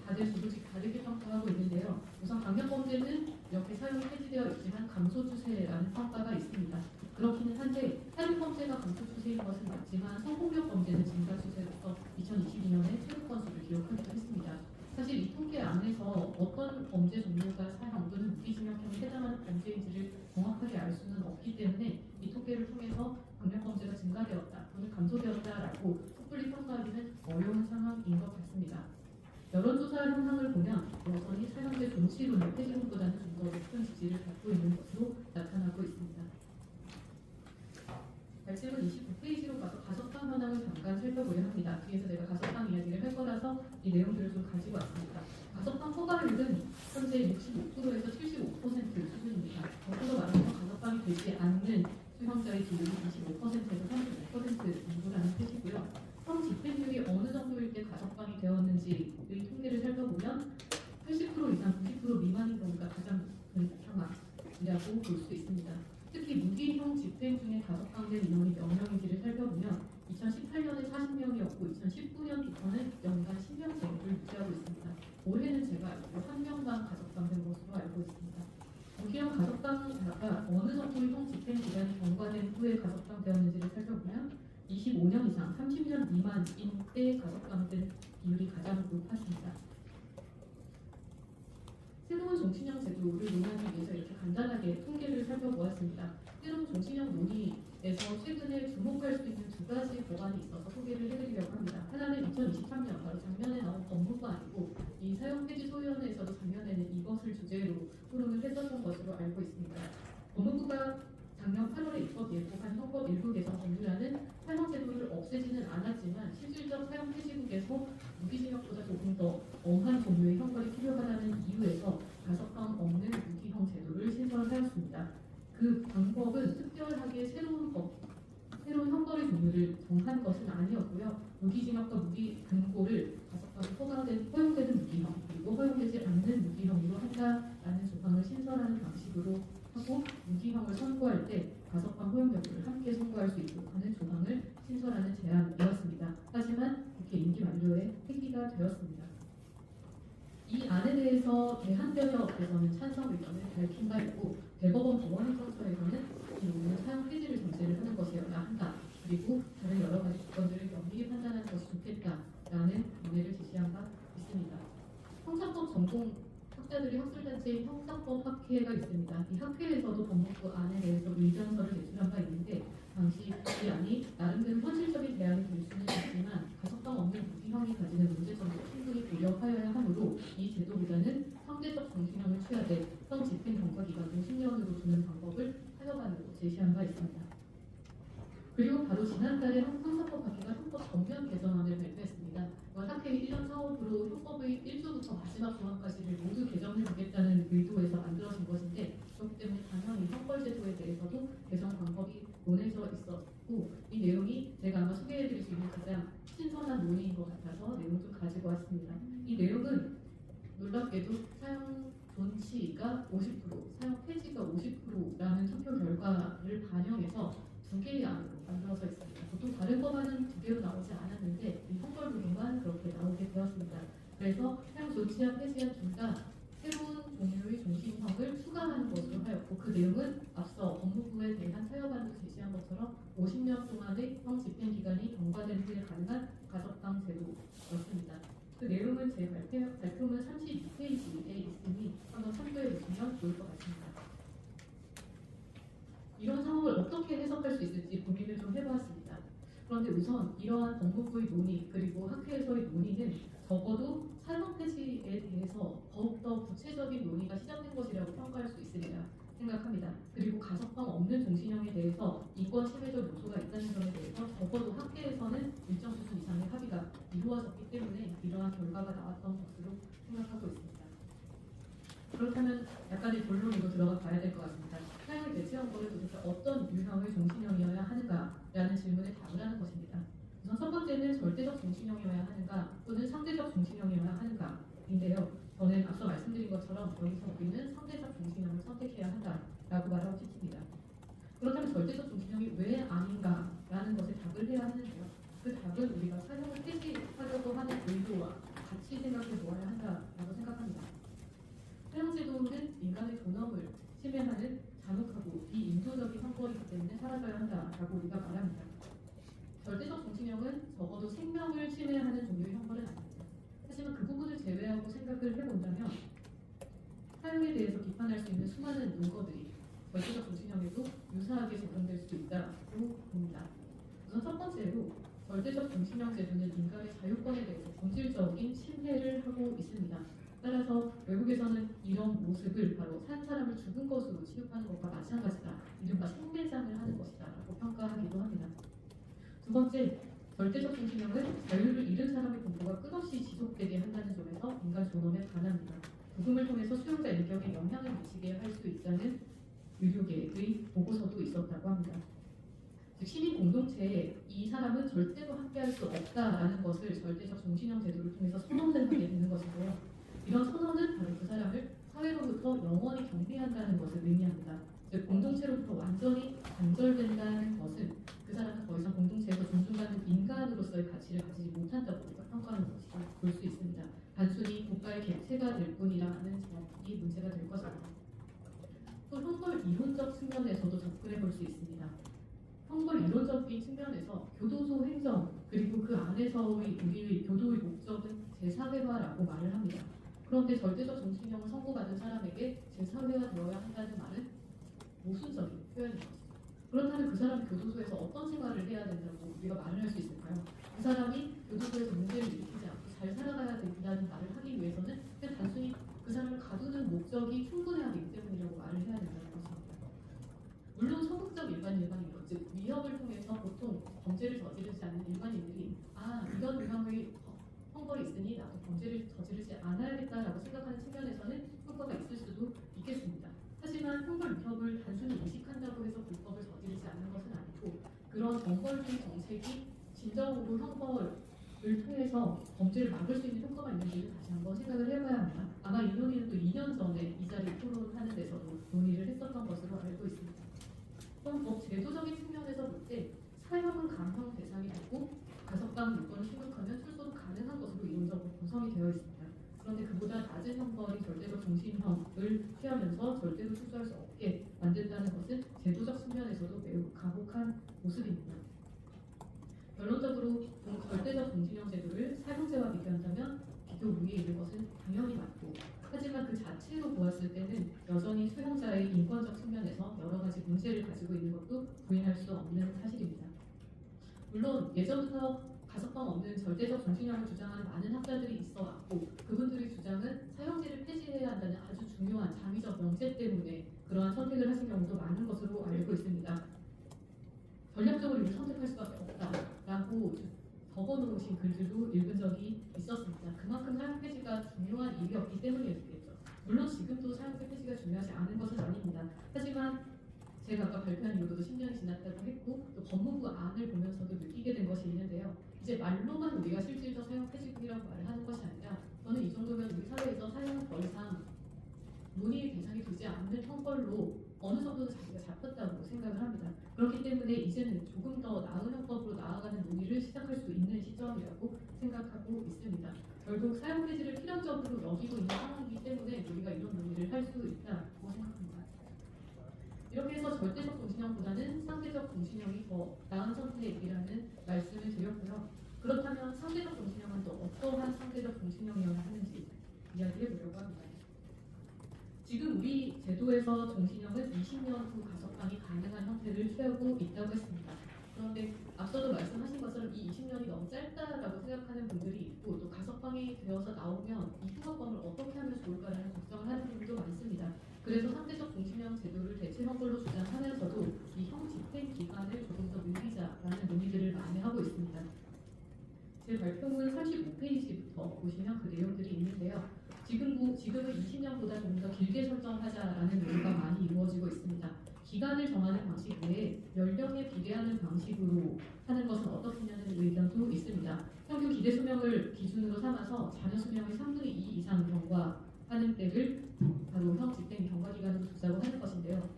다들 조금씩 다르게 평가하고 있는데요. 우선 강력범죄는 이렇게 사용이 폐지되어 있지만 감소 추세라는 평가가 있습니다. 그렇기는 한데 살인범죄가 감소 추세인 것은 맞지만 성폭력 범죄는 증가 추세로서 2022년에 최고 건수를 기록하기도 했습니다. 사실 이 통계 안에서 어떤 범죄 종류가 사형 또는 무기징역형에 해당하는 범죄인지를 정확하게 알 수는 없기 때문에 이 통계를 통해서 강력범죄가 증가되었다 또는 감소되었다라고 섣불리 평가하기는 어려운 상황인 것 같습니다. 여론조사 현황을 보면 여전히 사형제 존치론의 폐지론보다는 좀 더 높은 지지를 갖고 있는 것으로 나타나고 있습니다. 발제문 29페이지로 가서 가석방 현황을 잠깐 살펴보려 합니다. 뒤에서 내가 가석방 이야기를 할 거라서 이 내용들을 좀 가지고 왔습니다. 가석방 허가율은 현재 65%에서 75% 수준입니다. 거꾸로 말하면 가석방이 되지 않는 수형자의 비율이 25%에서 35% 정도라는 뜻이고요. 형 집행유예 어느 정도일 때 가석방이 되었는지의 통계를 살펴보면 80% 이상 90% 미만인 경우가 가장 큰 상황이라고 볼 수 있습니다. 특히 무기형 집행 중에 가석방된 인원이 몇 명인지를 살펴보면 2018년에 40명이었고 2019년부터는 연간 10명째를 유지하고 있습니다. 올해는 제가 알기로 1명만 가석방된 것으로 알고 있습니다. 무기형 가석방자가 어느 정도의 형 집행 기간이 경과된 후에 가석방되었는지를 살펴보면 25년 이상, 30년 미만인 때 가석방된 비율이 가장 높았습니다. 새로운 종신형 제도를 논하기 위해서 이렇게 간단하게 통계를 살펴보았습니다. 새로운 종신형 논의에서 최근에 주목할 수 있는 두 가지 법안이 있어서 소개를 해드리려고 합니다. 하나는 2023년, 바로 작년에 나온 법무부안이고 이 사형폐지소위원회에서도 작년에는 이것을 주제로 토론을 했었던 것으로 알고 있습니다. 법무부가 작년 8월에 입법 예고한 형법 일부 개정 법률안은 사형 제도를 없애지는 않았지만 실질적 사형 폐지국에서 무기징역보다 조금 더 엄한 종류의 형벌이 필요하다는 이유에서 가석방 없는 무기형 제도를 신설하였습니다. 그 방법은 특별하게 새로운 형벌의 종류를 정한 것은 아니었고요. 무기징역과 무기금고를 가석방이 허용되는 무기형 그리고 허용되지 않는 무기형으로 한다라는 조항을 신설하는 방식으로 하고 무기형을 선고할 때 가석방 허용 여부를 함께 선고할 수 있도록 하는 조항을 신설하는 제안이었습니다. 하지만 국회 임기 만료에 폐기가 되었습니다. 이 안에 대해서 대한변협에서는 찬성 의견을 밝힌 바 있고 대법원 법원행정처에서는 이 논의는 사형 폐지를 전제를 하는 것이어야 한다. 그리고 다른 여러 가지 조건들을 면밀히 판단하는 것이 좋겠다라는 논의를 제시한 바 있습니다. 형사법 전공 학자들이 학술단체인 형사법 학회가 있습니다. 이 학회에서도 법무부 안에 대해서 의견서를 제출한 바 있는데 당시 이 안이 나름대로 현실적인 대안이 될 수는 있지만 가석방 없는 무기형이 단축해야 될 형 집행 경과 기간도 10년으로 두는 방법을 타협안으로 제시한 바 있습니다. 그리고 바로 지난달에 형사법학회가 형법 전면 개정안을 발표했습니다. 학회 1년 사업으로 형법의 1조부터 마지막 조항까지를 모두 개정해 보겠다는 의도에서 만들어진 것인데, 그렇기 때문에 당연히 형벌제도에 대해서도 개정 방법이 논해져 있었고, 이 내용이 제가 아마 소개해드릴 수 있는 가장 신선한 논의인 것 같아서 내용 좀 가지고 왔습니다. 이 내용은 놀랍게도 사형 존치가 50%, 사형 폐지가 50%라는 투표 결과를 반영해서 두 개의 안으로 만들어져 있습니다. 보통 다른 법안은 두 개로 나오지 않았는데 이 형벌 부분만 그렇게 나오게 되었습니다. 그래서 사형 조치와 폐지와 둘 다 새로운 종류의 종신형을 추가하는 것으로 하였고, 그 내용은 앞서 법무부에 대한 타협안도 제시한 것처럼 50년 동안의 형 집행 기간이 경과된 후에 가능한 가석방 제도였습니다. 그 내용은 제 발표문 32페이지에 있으니 한번 참고해 보시면 좋을 것 같습니다. 이런 상황을 어떻게 해석할 수 있을지 고민을 좀 해보았습니다. 그런데 우선 이러한 법무부의 논의 그리고 학회에서의 논의는 적어도 사형 폐지에 대해서 더욱더 구체적인 논의가 시작된 것이라고 평가할 수 있으리라 생각합니다. 그리고 가석방 없는 종신형에 대해서 인권 침해적 요소가 있다는 점에 대해서 적어도 학회에서는 일정 수준 이상의 합의가 이루어졌기 때문에 이러한 결과가 나왔던 것으로 생각하고 있습니다. 그렇다면 약간의 본론으로 들어가 봐야 될 것 같습니다. 사형을 대체한 거를 도대체 어떤 유형의 종신형이어야 하는가라는 질문에 답을 하는 것입니다. 우선 첫 번째는 절대적 종신형이어야 하는가 또는 상대적 종신형이어야 하는가인데요. 저는 앞서 말씀드린 것처럼 여기서 우리는 상대적 종신형을 선택해야 한다라고 말하고 싶습니다. 그렇다면 절대적 종신형이 왜 아닌가라는 것에 답을 해야 하는데요. 그 답은 우리가 사형을 폐지하려고 하는 의도와 같이 생각해 보아야 한다라고 생각합니다. 사형제도는 인간의 존엄을 침해하는 잔혹하고 비인도적인 형벌이기 때문에 사라져야 한다라고 우리가 말합니다. 절대적 종신형은 적어도 생명을 침해하는 종류의 형벌은 아닙니다. 하지만 그 부분을 제외하고 생각을 해본다면 사형에 대해서 비판할 수 있는 수많은 논거들이 절대적 종신형에도 유사하게 적용될 수 있다고 봅니다. 우선 첫 번째로 절대적 종신형 제도는 인간의 자유권에 대해서 본질적인 침해를 하고 있습니다. 따라서 외국에서는 이런 모습을 바로 산 사람을 죽은 것으로 취급하는 것과 마찬가지다. 이른바 생매장을 하는 것이다 라고 평가하기도 합니다. 두 번째, 절대적 종신형은 자유를 잃은 사람의 공포가 끝없이 지속되게 한다는 점에서 인간 존엄에 반합니다. 죽음을 통해서 수용자 인격에 영향을 미치게 할 수 있다는 의료계의 보고서도 있었다고 합니다. 즉 시민 공동체에 이 사람은 절대로 함께할 수 없다라는 것을 절대적 종신형 제도를 통해서 선언을 하게 되는 것인데요. 이런 선언은 바로 그 사람을 사회로부터 영원히 경계한다는 것을 의미합니다. 즉 공동체로부터 완전히 단절된다는 것은 그 사람은 더 이상 공동체에서 존중받는 인간으로서의 가치를 가지지 못한다고 우리가 평가하는 것이라고 볼 수 있습니다. 단순히 국가의 객체가 될 뿐이라는 제약이 문제가 될 것입니다. 또 형벌 이론적 측면에서도 접근해 볼 수 있습니다. 형벌 이론적인 측면에서 교도소 행정 그리고 그 안에서의 우리의 교도의 목적은 제4회화라고 말을 합니다. 그런데 절대적 종신형을 선고받은 사람에게 제4회화 되어야 한다는 말은 모순적인 표현인 것이죠. 그렇다면 그 사람이 교도소에서 어떤 생활을 해야 된다고 우리가 말을 할 수 있을까요? 그 사람이 교도소에서 문제를 일으키지 않고 잘 살아가야 된다는 말을 하기 위해서는 그냥 단순히 그 사람을 가두는 목적이 충분해야 되기 때문이라고 말을 해야 된다는 것입니다. 물론 소극적 일반인, 즉 위협을 통해서 보통 범죄를 저지르지 않는 일반인들이 이런 유형의 형벌이 있으니 나도 범죄를 저지르지 않아야겠다라고 생각하는 측면에서는 효과가 있을 수도 있겠습니다. 하지만 형벌 위협을 단순히 인식한다고 해서 불법을 저지르지 않는 것은 아니고 그런 정벌주의 정책이 진정으로 형벌을 통해서 범죄를 막을 수 있는 효과가 있는지를 다시 한번 생각을 해봐야 합니다. 아마 이 논의는 또 2년 전에 이 자리 토론하는 데서도 논의를 했었던 것으로 알고 있습니다. 그럼 법 제도적인 측면에서 볼 때 사형은 감형 대상이 되고 가석방 요건을 충족하면 출소도 가능한 것으로 이론적으로 구성이 되어 있습니다. 그런데 그보다 낮은 형벌이 절대적 종신형을 취하면서 절대로 출소할 수 없게 만든다는 것은 제도적 측면에서도 매우 가혹한 모습입니다. 결론적으로 절대적 종신형 제도를 사형제와 비교한다면 비교 우위에 있는 것은 당연히 맞고, 하지만 그 자체로 보았을 때는 여전히 수용자의 인권적 측면에서 여러 가지 문제를 가지고 있는 것도 부인할 수 없는 사실입니다. 물론 예전부터 가석방 없는 절대적 종신형을 주장하는 많은 학자들이 있어 왔고 그분들의 주장은 사형제를 폐지해야 한다는 아주 중요한 장의적 명제 때문에 그러한 선택을 하신 경우도 많은 것으로 알고 있습니다. 전략적으로 이를 선택할 수밖에 없다라고 적어놓으신 글들도 읽은 적이 있었습니다. 그만큼 사용 폐지가 중요한 이유였기 때문이었겠죠. 물론 지금도 사용 폐지가 중요하지 않은 것은 아닙니다. 하지만 제가 아까 발표한 이후로도 10년이 지났다고 했고 또 법무부 안을 보면서도 느끼게 된 것이 있는데요. 이제 말로만 우리가 실질적 사용 폐지금이라고 말을 하는 것이 아니라 저는 이 정도면 우리 사회에서 사용은 더 이상 논의 대상이 되지 않는 형벌로 어느 정도는 자기가 잡혔다고 생각을 합니다. 그렇기 때문에 이제는 조금 더 나은 형법으로 나아가는 논의를 시작할 수 있는 시점이라고 생각하고 있습니다. 결국 사용 폐지를 필연적으로 여기고 있는 상황이기 때문에 우리가 이런 논의를 할 수 있다고 생각합니다. 이렇게 해서 절대적 종신형보다는 상대적 종신형이 더 나은 선택이라는 말씀을 드렸고요. 그렇다면 상대적 종신형은 또 어떠한 상대적 종신형이어야 하는지 이야기해 보려고 합니다. 지금 우리 제도에서 종신형은 20년 후 가석방이 가능한 형태를 취하고 있다고 했습니다. 그런데 앞서도 말씀하신 것처럼 이 20년이 너무 짧다라고 생각하는 분들이 있고 또 가석방이 되어서 나오면 이 휴가권을 어떻게 하면 좋을까라는 걱정을 하는 분들도 많습니다. 그래서 상대적 종신형 제도를 대체 형벌로 주장하면서도 이 형 집행 기간을 조금 더 늘리자라는 논의들을 많이 하고 있습니다. 제 발표문 35페이지부터 보시면 그 내용들이 있는데요. 지금은 20년보다 좀 더 길게 설정하자라는 논의가 많이 이루어지고 있습니다. 기간을 정하는 방식 외에 연령에 비례하는 방식으로 하는 것은 어떻겠냐는 의견도 있습니다. 평균 기대 수명을 기준으로 삼아서 자녀 수명의 3분의 2 이상 경과하는 때를 바로 형 집행 경과 기간으로 두자고 하는 것인데요.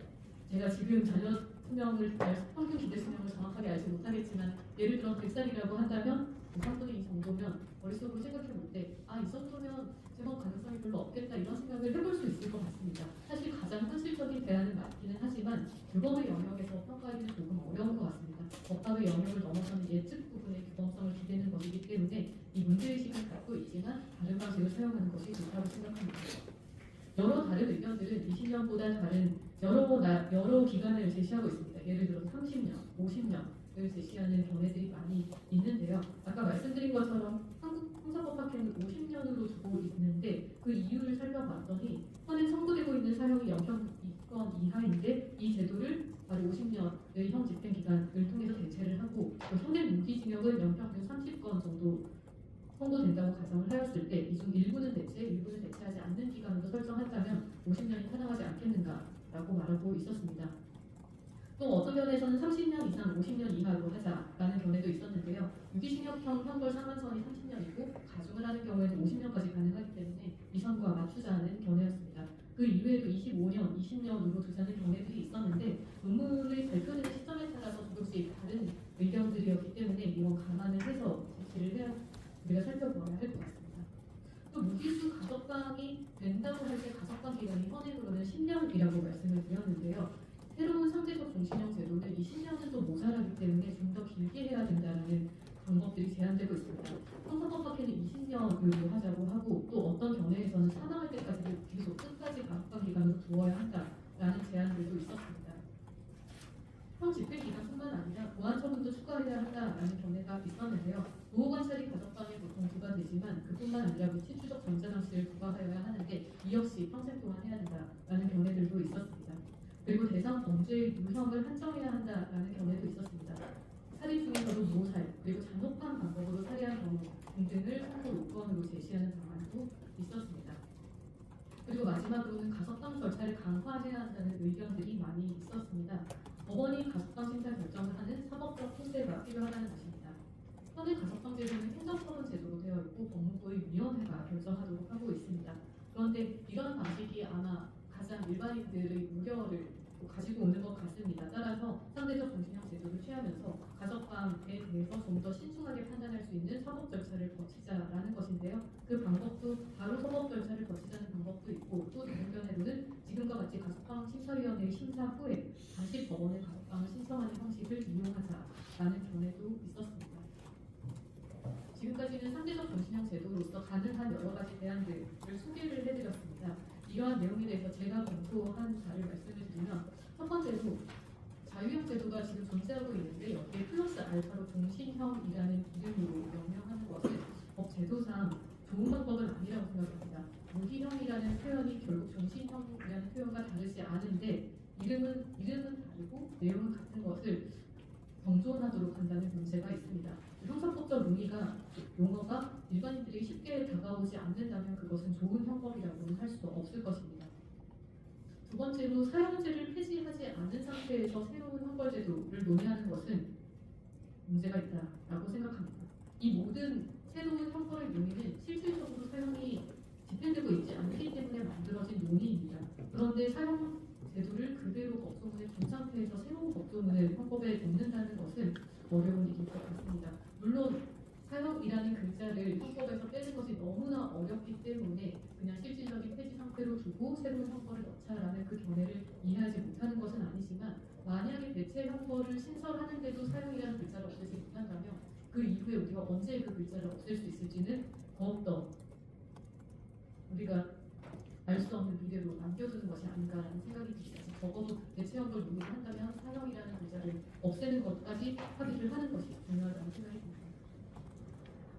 제가 지금 자녀 수명을 평균 기대 수명을 정확하게 알지 못하겠지만 예를 들어 100살이라고 한다면 3분의 2 정도면 머릿속으로 생각해 볼 때 이 정도면 재범 가능성이 별로 없겠다 이런 생각을 해볼 수 있을 것 같습니다. 사실 가장 현실적인 대안은 맞기는 하지만 규범의 영역에서 평가하기는 조금 어려운 것 같습니다. 법학의 영역을 넘어서는 예측 부분의 규범성을 기대는 것이기 때문에 이 문제의식을 갖고 있지만 다른 방식을 사용하는 것이 좋다고 생각합니다. 여러 다른 의견들은 20년보다 다른 여러 기간을 제시하고 있습니다. 예를 들어 30년, 50년을 제시하는 견해들이 많이 있는데요. 아까 말씀드린 것처럼 한국 형사법학회는 50년으로 두고 있는데 그 이유를 살펴봤더니 현행 청구되고 있는 사형이 0형 이하인데 이 제도를 바로 50년의 형 집행 기간을 통해서 대체를 하고 또 현행 무기징역은 연평균 30건 정도 선고된다고 가정을 하였을 때 이 중 일부는 대체하지 않는 기간으로 설정한다면 50년이 타당하지 않겠는가라고 말하고 있었습니다. 또 어떤 견해에서는 30년 이상 50년 이하로 하자라는 견해도 있었는데요. 유기징역형 형벌 상한선이 30년이고 가중을 하는 경우에는 50년까지 가능하기 때문에 이 선과 맞추자는 견해였습니다. 그 이외에도 25년, 20년으로 두자는 견해들이 있었는데 논문의 발표되는 시점에 따라서 조금씩 다른 의견들이었기 때문에 이건 감안을 해서 제시를 해야 우리가 살펴보아야 할 것 같습니다. 또 무기수 가석방이 된다고 할 때 가석방 기간이 현행으로는 10년이라고 말씀을 드렸는데요. 새로운 상대적 종신형 제도는 이 10년은 또 모자라기 때문에 좀 더 길게 해야 된다는 방법들이 제한되고 있습니다. 형사법학회는 20년으로 하자고 하고 또 어떤 견해에서는 사망할 때까지도 계속 끝까지 가석방 기간으로 두어야 한다라는 제안들도 있었습니다. 형 집행 기간뿐만 아니라 보안 처분도 추가해야 한다라는 견해가 있었는데요. 보호관찰이 가석방에 보통 부과되지만 그뿐만 아니라 위치 추적 전자 장치를 부과하여야 하는데 이 역시 평생 동안 해야 된다라는 견해들도 있었습니다. 그리고 대상 범죄의 유형을 한정해야 한다라는 견해도 있었습니다. 살인 중에서도 무호살 그리고 잔혹한 방법으로 살해한 경우 등등을 선고 요건으로 제시하는 방안도 있었습니다. 그리고 마지막으로는 가석방 절차를 강화해야 한다는 의견들이 많이 있었습니다. 법원이 가석방 심사 결정을 하는 사법적 통제가 필요하다는 것입니다. 현행 가석방 제도는 행정처분 제도로 되어 있고 법무부의 위원회가 결정하도록 하고 있습니다. 그런데 이런 방식이 아마 가장 일반인들의 우려를 가지고 오는 것 같습니다. 따라서 상대적 종신형 제도를 취하면서 가석방에 대해서 좀 더 신중하게 판단할 수 있는 사법 절차를 거치자라는 것인데요. 그 방법도 바로 사법 절차를 거치자는 방법도 있고 또 다른 견해로는 지금과 같이 가석방 심사위원회의 심사 후에 다시 법원에 가석방을 신청하는 형식을 이용하자라는 견해도 있었습니다. 지금까지는 상대적 종신형 제도로서 가능한 여러 가지 대안들을 소개를 해드렸습니다. 이러한 내용에 대해서 제가 검토한 바를 말씀을 드리면 첫 번째로 자유형 제도가 지금 존재하고 있는데 여기에 플러스 알파로 종신형이라는 이름으로 명명하는 것은 법 제도상 좋은 방법은 아니라고 아니라고 생각합니다. 무기형이라는 표현이 결국 종신형이라는 표현과 다르지 않은데 이름은 다르고 내용은 같은 것을 정존하도록 한다는 문제가 있습니다. 형사법적 용어가 일반인들이 쉽게 다가오지 않는다면 그것은 좋은 형법이라고는 할 수 없을 것입니다. 두 번째로 사형제를 폐지하지 않은 상태에서 새로운 형벌제도를 논의하는 것은 문제가 있다라고 생각합니다. 이 모든 새로운 형벌의 논의는 실질적으로 사형이 집행되고 있지 않기 때문에 만들어진 논의입니다. 그런데 사형 제도를 그대로 법조문에 둔 상태에서 새로운 법조문을 형법에 넣는다는 것은 어려운 일일 것 같습니다. 물론 사형이라는 글자를 형법에서 빼는 것이 너무나 어렵기 때문에 그냥 실질적인 폐지 상태로 두고 새로운 형벌을 넣자라는 그 견해를 이해하지 못하는 것은 아니지만 만약에 대체 형벌을 신설하는데도 사형이라는 글자를 없애지 못한다면 그 이후에 우리가 언제 그 글자를 없앨 수 있을지는 더욱더 우리가 알 수 없는 미래로 남겨두는 것이 아닌가라는 생각이 듭니다. 적어도 대체 형벌을 논의를 한다면 사형이라는 글자를 없애는 것까지 합의를 하는 것이 중요하다는 생각이 듭니다.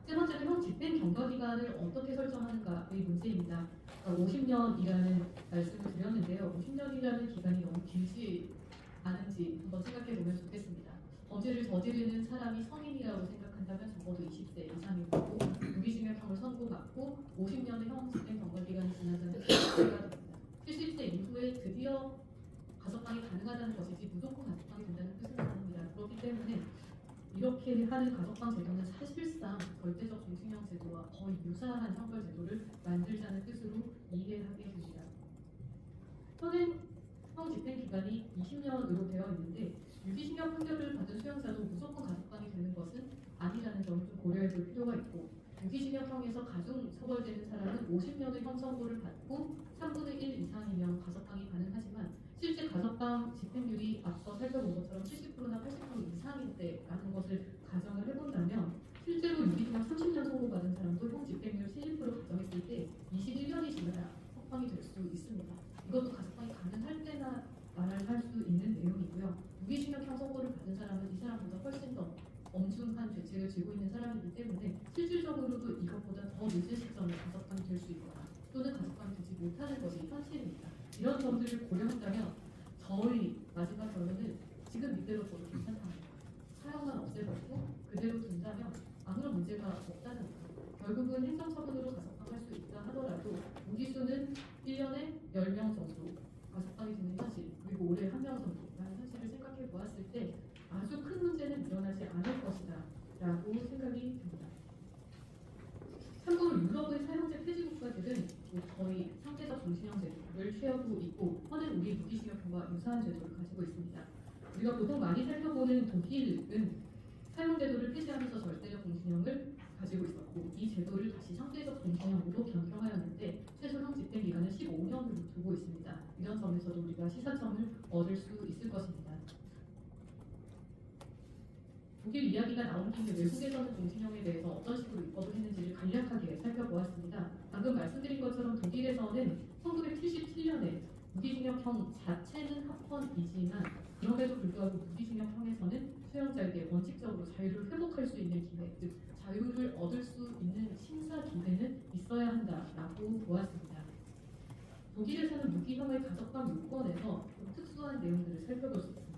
세 번째는 형 집행 경과 기간을 어떻게 설정하는가의 문제입니다. 50년이라는 말씀을 드렸는데요. 50년이라는 기간이 너무 길지 않은지 한번 생각해 보면 좋겠습니다. 범죄를 저지르는 사람이 성인이라고 생각한다면 적어도 20세 이상일 거고 무기징역형을 선고받고 50년의 형 집행 경과 기간이 지나자면 70세가 됩니다. 70세 이후에 드디어 가석방이 가능하다는 것이지 무조건 가석방이 된다는 뜻은 아닙니다. 그렇기 때문에 이렇게 하는 가석방 제도는 사실상 절대적 종신형 제도와 거의 유사한 형벌 제도를 만들자는 뜻으로 이해하게 됩니다. 현행 형 집행 기간이 20년으로 되어 있는데 유기징역 판결을 받은 수용자도 무조건 가석방이 되는 것은 아니라는 점을 좀 고려해 볼 필요가 있고 유기징역형에서 가중 처벌되는 사람은 50년의 형 선고를 받고 3분의 1 이상이면 가석방이 가능하지만 실제 가석방 집행률이 앞서 살펴본 것처럼 70%나 80% 이상일 때라는 것을 가정을 해본다면 실제로 유기징역 30년 선고받은 사람도 형 집행률 70% 가정했을 때 21년이 지나야 석방이 될 수 있습니다. 이것도 가석방이 가능할 때나 말할 수 있는 내용이고요. 무기징역형 선고를 받은 사람은 이 사람보다 훨씬 더 엄중한 죄책을 지고 있는 사람이기 때문에 실질적으로도 이것보다 더 늦은 시점에 가석방이 될 수 있거나 또는 가석방이 되지 못하는 것이 현실입니다. 이런 점들을 고려한다면 저희 마지막 결론은 지금 이대로 둬도 괜찮답니다. 사형만 없애버리고 그대로 둔다면 아무런 문제가 없다는 거죠. 결국은 행정처분으로 가석방할 수 있다 하더라도 무기수는 1년에 10명 정도 가석방이 되는 현실 그리고 올해 1명 정도라는 현실을 생각해 보았을 때 아주 큰 문제는 일어나지 않을 것이다 라고 생각이 듭니다. 참고로 유럽의 사형제 폐지 국가들은 거의 상대적 종신형 제도를 취하고 있고 현행 우리 무기징역형과 유사한 제도를 가지고 있습니다. 우리가 보통 많이 살펴보는 독일은 사형제도를 폐지하면서 절대적 종신형을 가지고 있었고 이 제도를 다시 상대적 종신형으로 변경하였는데 최소형 집행 기간을 15년으로 두고 있습니다. 이런 점에서도 우리가 시사점을 얻을 수 있을 것입니다. 독일 이야기가 나온 김에 외국에서는 종신형에 대해서 어떤 식으로 입법을 했는지를 간략하게 살펴보았습니다. 방금 말씀드린 것처럼 독일에서는 1977년에 무기징역형 자체는 합헌이지만 그럼에도 불구하고 무기징역형에서는 수용자에게 원칙적으로 자유를 회복할 수 있는 기회, 즉 자유를 얻을 수 있는 심사 기회는 있어야 한다라고 보았습니다. 독일에서는 무기형의 가석방 요건에서 좀 특수한 내용들을 살펴볼 수 있습니다.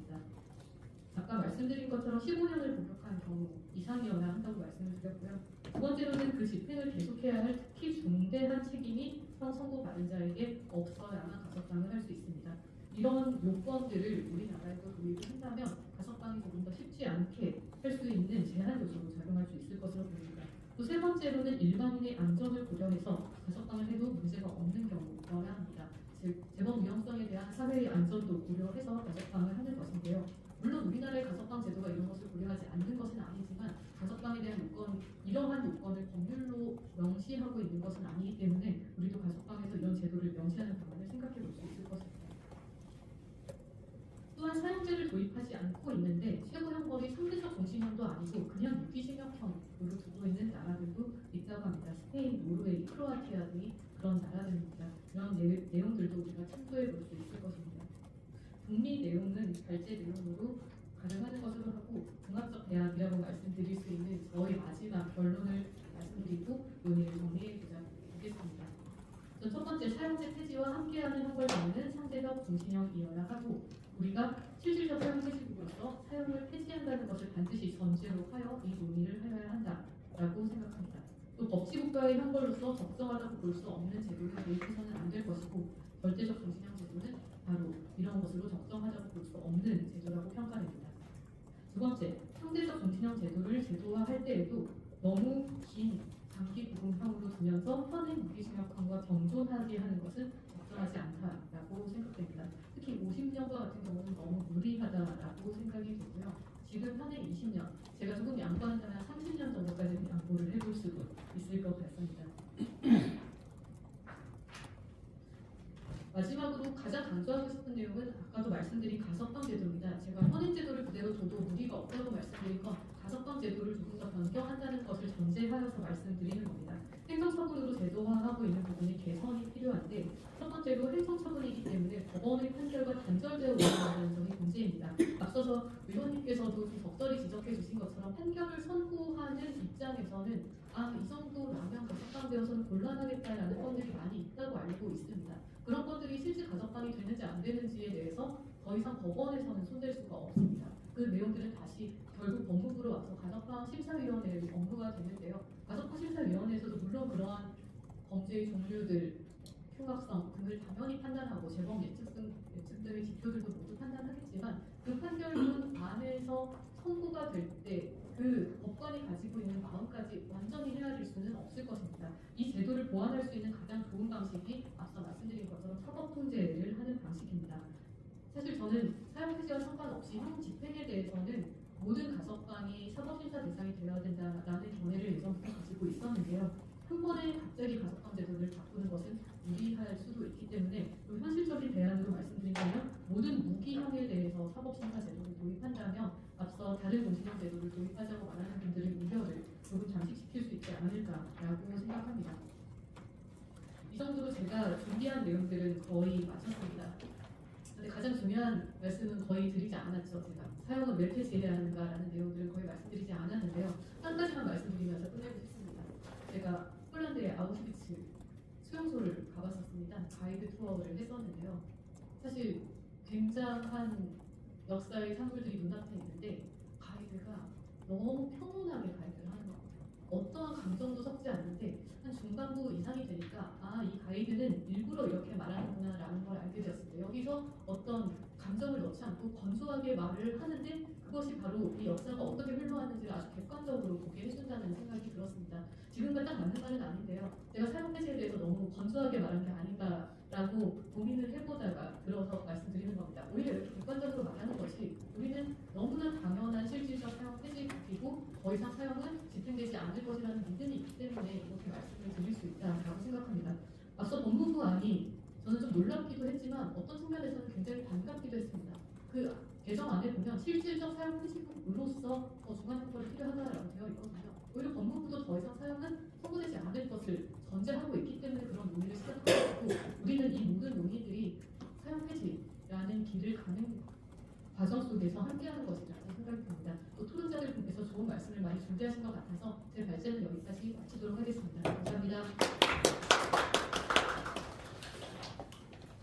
아까 말씀드린 것처럼 15년을 복역한 경우 이상이어야 한다고 말씀을 드렸고요. 두 번째로는 그 집행을 계속해야 할 특히 중대한 책임이 형 선고받은 자에게 없어야만 가석방을 할 수 있습니다. 이런 요건들을 우리나라에도 도입을 한다면 가석방이 조금 더 쉽지 않게 할 수 있는 제한 요소로 작용할 수 있을 것으로 보입니다. 또 세 번째로는 일반인의 안전을 고려해서 가석방을 해도 문제가 없는 경우여야 합니다. 즉 재범 위험성에 대한 사회의 안전도 고려해서 가석방을 하는 것인데요. 물론 우리나라의 가석방 제도가 이런 것을 고려하지 않는 것은 아니지만 가석방에 대한 요건, 이러한 요건을 법률로 명시하고 있는 것은 아니기 때문에 우리도 가석방에서 이런 제도를 명시하는 방안을 생각해 볼 수 있을 것입니다. 또한 사형제를 도입하지 않고 있는데 최고 형벌이 상대적 종신형도 아니고 그냥 유기징역형으로 두고 있는 나라들도 있다고 합니다. 스페인, 노르웨이, 크로아티아 등이 그런 나라들입니다. 이런 내용들도 우리가 참고해 볼 수 있을 것입니다. 북미 내용은 발제 내용으로 가정하는 것으로 하고 종합적 대안이라고 말씀드릴 수 있는 저희 마지막 결론을 말씀드리고 논의를 정리해 보겠습니다. 우선 첫 번째, 사용제 폐지와 함께하는 형벌 범위는 상대적 종신형이어야 하고, 우리가 실질적 사용 폐지국으로서 사용을 폐지한다는 것을 반드시 전제로 하여 이 논의를 하여야 한다라고 생각합니다. 또 법치국가의 형벌로서 적정하다고 볼 수 없는 제도를 도입해서는 안 될 것이고, 절대적 종신형 제도는 바로 이런 것으로 적정하다고 볼 수 없는 제도라고 평가됩니다. 두 번째, 상대적 종신형 제도를 제도화할 때에도 너무 긴 장기 구금형으로 두면서 현행 무기징역형과 경존하게 하는 것은 적절하지 않다라고 생각됩니다. 특히 50년과 같은 경우는 너무 무리하다라고 생각이 되고요. 지금 현행 20년, 제가 조금 양보한다면 30년 정도까지는 양보를 해볼 수도 있을 것 같습니다. 마지막으로 가장 강조하고 싶은 내용은 아까도 말씀드린 가석방 제도입니다. 제가 현행 제도를 그대로 둬도 무리가 없다고 말씀드린 건 가석방 제도를 조금 더 변경한다는 것을 전제하여서 말씀드리는 겁니다. 행정처분으로 제도화하고 있는 부분이 개선이 필요한데, 첫 번째로 행정처분이기 때문에 법원의 판결과 단절되어 올라가는 점이 문제입니다. 앞서서 의원님께서도 좀 적절히 지적해 주신 것처럼 판결을 선고하는 입장에서는 이 정도라면 가석방되어서는 곤란하겠다라는 건들이 많이 있다고 알고 있습니다. 그런 것들이 실제 가석방이 되는지 안 되는지에 대해서 더 이상 법원에서는 손댈 수가 없습니다. 그 내용들은 다시 결국 법무부로 와서 가석방 심사위원회의 업무가 되는데요. 가석방 심사위원회에서도 물론 그러한 범죄의 종류들, 흉악성 등을 당연히 판단하고 재범 예측 등의 지표들도 모두 판단하겠지만, 그 판결문 안에서 선고가 될 때 그 법관이 가지고 있는 마음까지 완전히 헤아릴 수는 없을 것입니다. 이 제도를 보완할 수 있는 가장 좋은 방식이 앞서 말씀드린 것처럼 사법 통제를 하는 방식입니다. 사실 저는 사용 폐지와 상관없이 형 집행에 대해서는 모든 가석방이 사법심사 대상이 되어야 된다라는 견해를 예전부터 가지고 있었는데요. 한 번에 갑자기 가석방 제도를 바꾸는 것은 무리할 수도 있기 때문에, 현실적인 대안으로 말씀드린다면 모든 무기형에 대해서 사법심사 제도를 도입한다면 앞서 다른 종신형 제도를 도입하자고 말하는 분들의 우려를 조금 잠식시킬 수 있지 않을까라고 생각합니다. 이 정도로 제가 준비한 내용들은 거의 마쳤습니다. 근데 가장 중요한 말씀은 거의 드리지 않았죠. 제가 사용을 왜 폐지해야 하는가라는 내용들을 거의 말씀드리지 않았는데요. 한 가지만 말씀드리면서 끝내고 싶습니다. 제가 폴란드의 아우슈비츠 수용소를 가봤었습니다. 가이드 투어를 했었는데요. 사실 굉장한 역사의 산물들이 눈앞에 있는데 가이드가 너무 평온하게 가이드를 하는 것 같아요. 어떠한 감정도 섞지 않는데 한 중반부 이상이 되니까 이 가이드는 일부러 이렇게 말하는구나 라는 걸 알게 되었습니다. 여기서 어떤 감정을 넣지 않고 건조하게 말을 하는데 그것이 바로 이 역사가 어떻게 흘러왔는지를 아주 객관적으로 보게 해준다는 생각이 들었습니다. 지금과 딱 맞는 말은 아닌데요. 제가 사용 폐지에 대해서 너무 건조하게 말한 게 아닌가라고 고민을 해보다가 들어서 말씀드리는 겁니다. 오히려 이렇게 객관적으로 말하는 것이 우리는 너무나 당연한 실질적 사용 폐지 바뀌고 더 이상 사용은 집행되지 않을 것이라는 믿음이 있기 때문에 이렇게 말씀을 드릴 수 있다고 생각합니다. 앞서 법무부 안이 저는 좀 놀랍기도 했지만 어떤 측면에서는 굉장히 반갑기도 했습니다. 그 개정 안에 보면 실질적 사용 폐지국으로서 중한 형벌이 필요하다라고 되어 있거든요. 오히려 법무부도 더 이상 사용은 선고되지 않을 것을 전제하고 있기 때문에 그런 논의를 시작하고 있고, 우리는 이 모든 논의들이 사용 폐지라는 길을 가는 과정 속에서 함께하는 것이라고 생각이 듭니다. 또 토론자들 분께서 좋은 말씀을 많이 준비하신 것 같아서 제 발제는 여기까지 마치도록 하겠습니다. 감사합니다.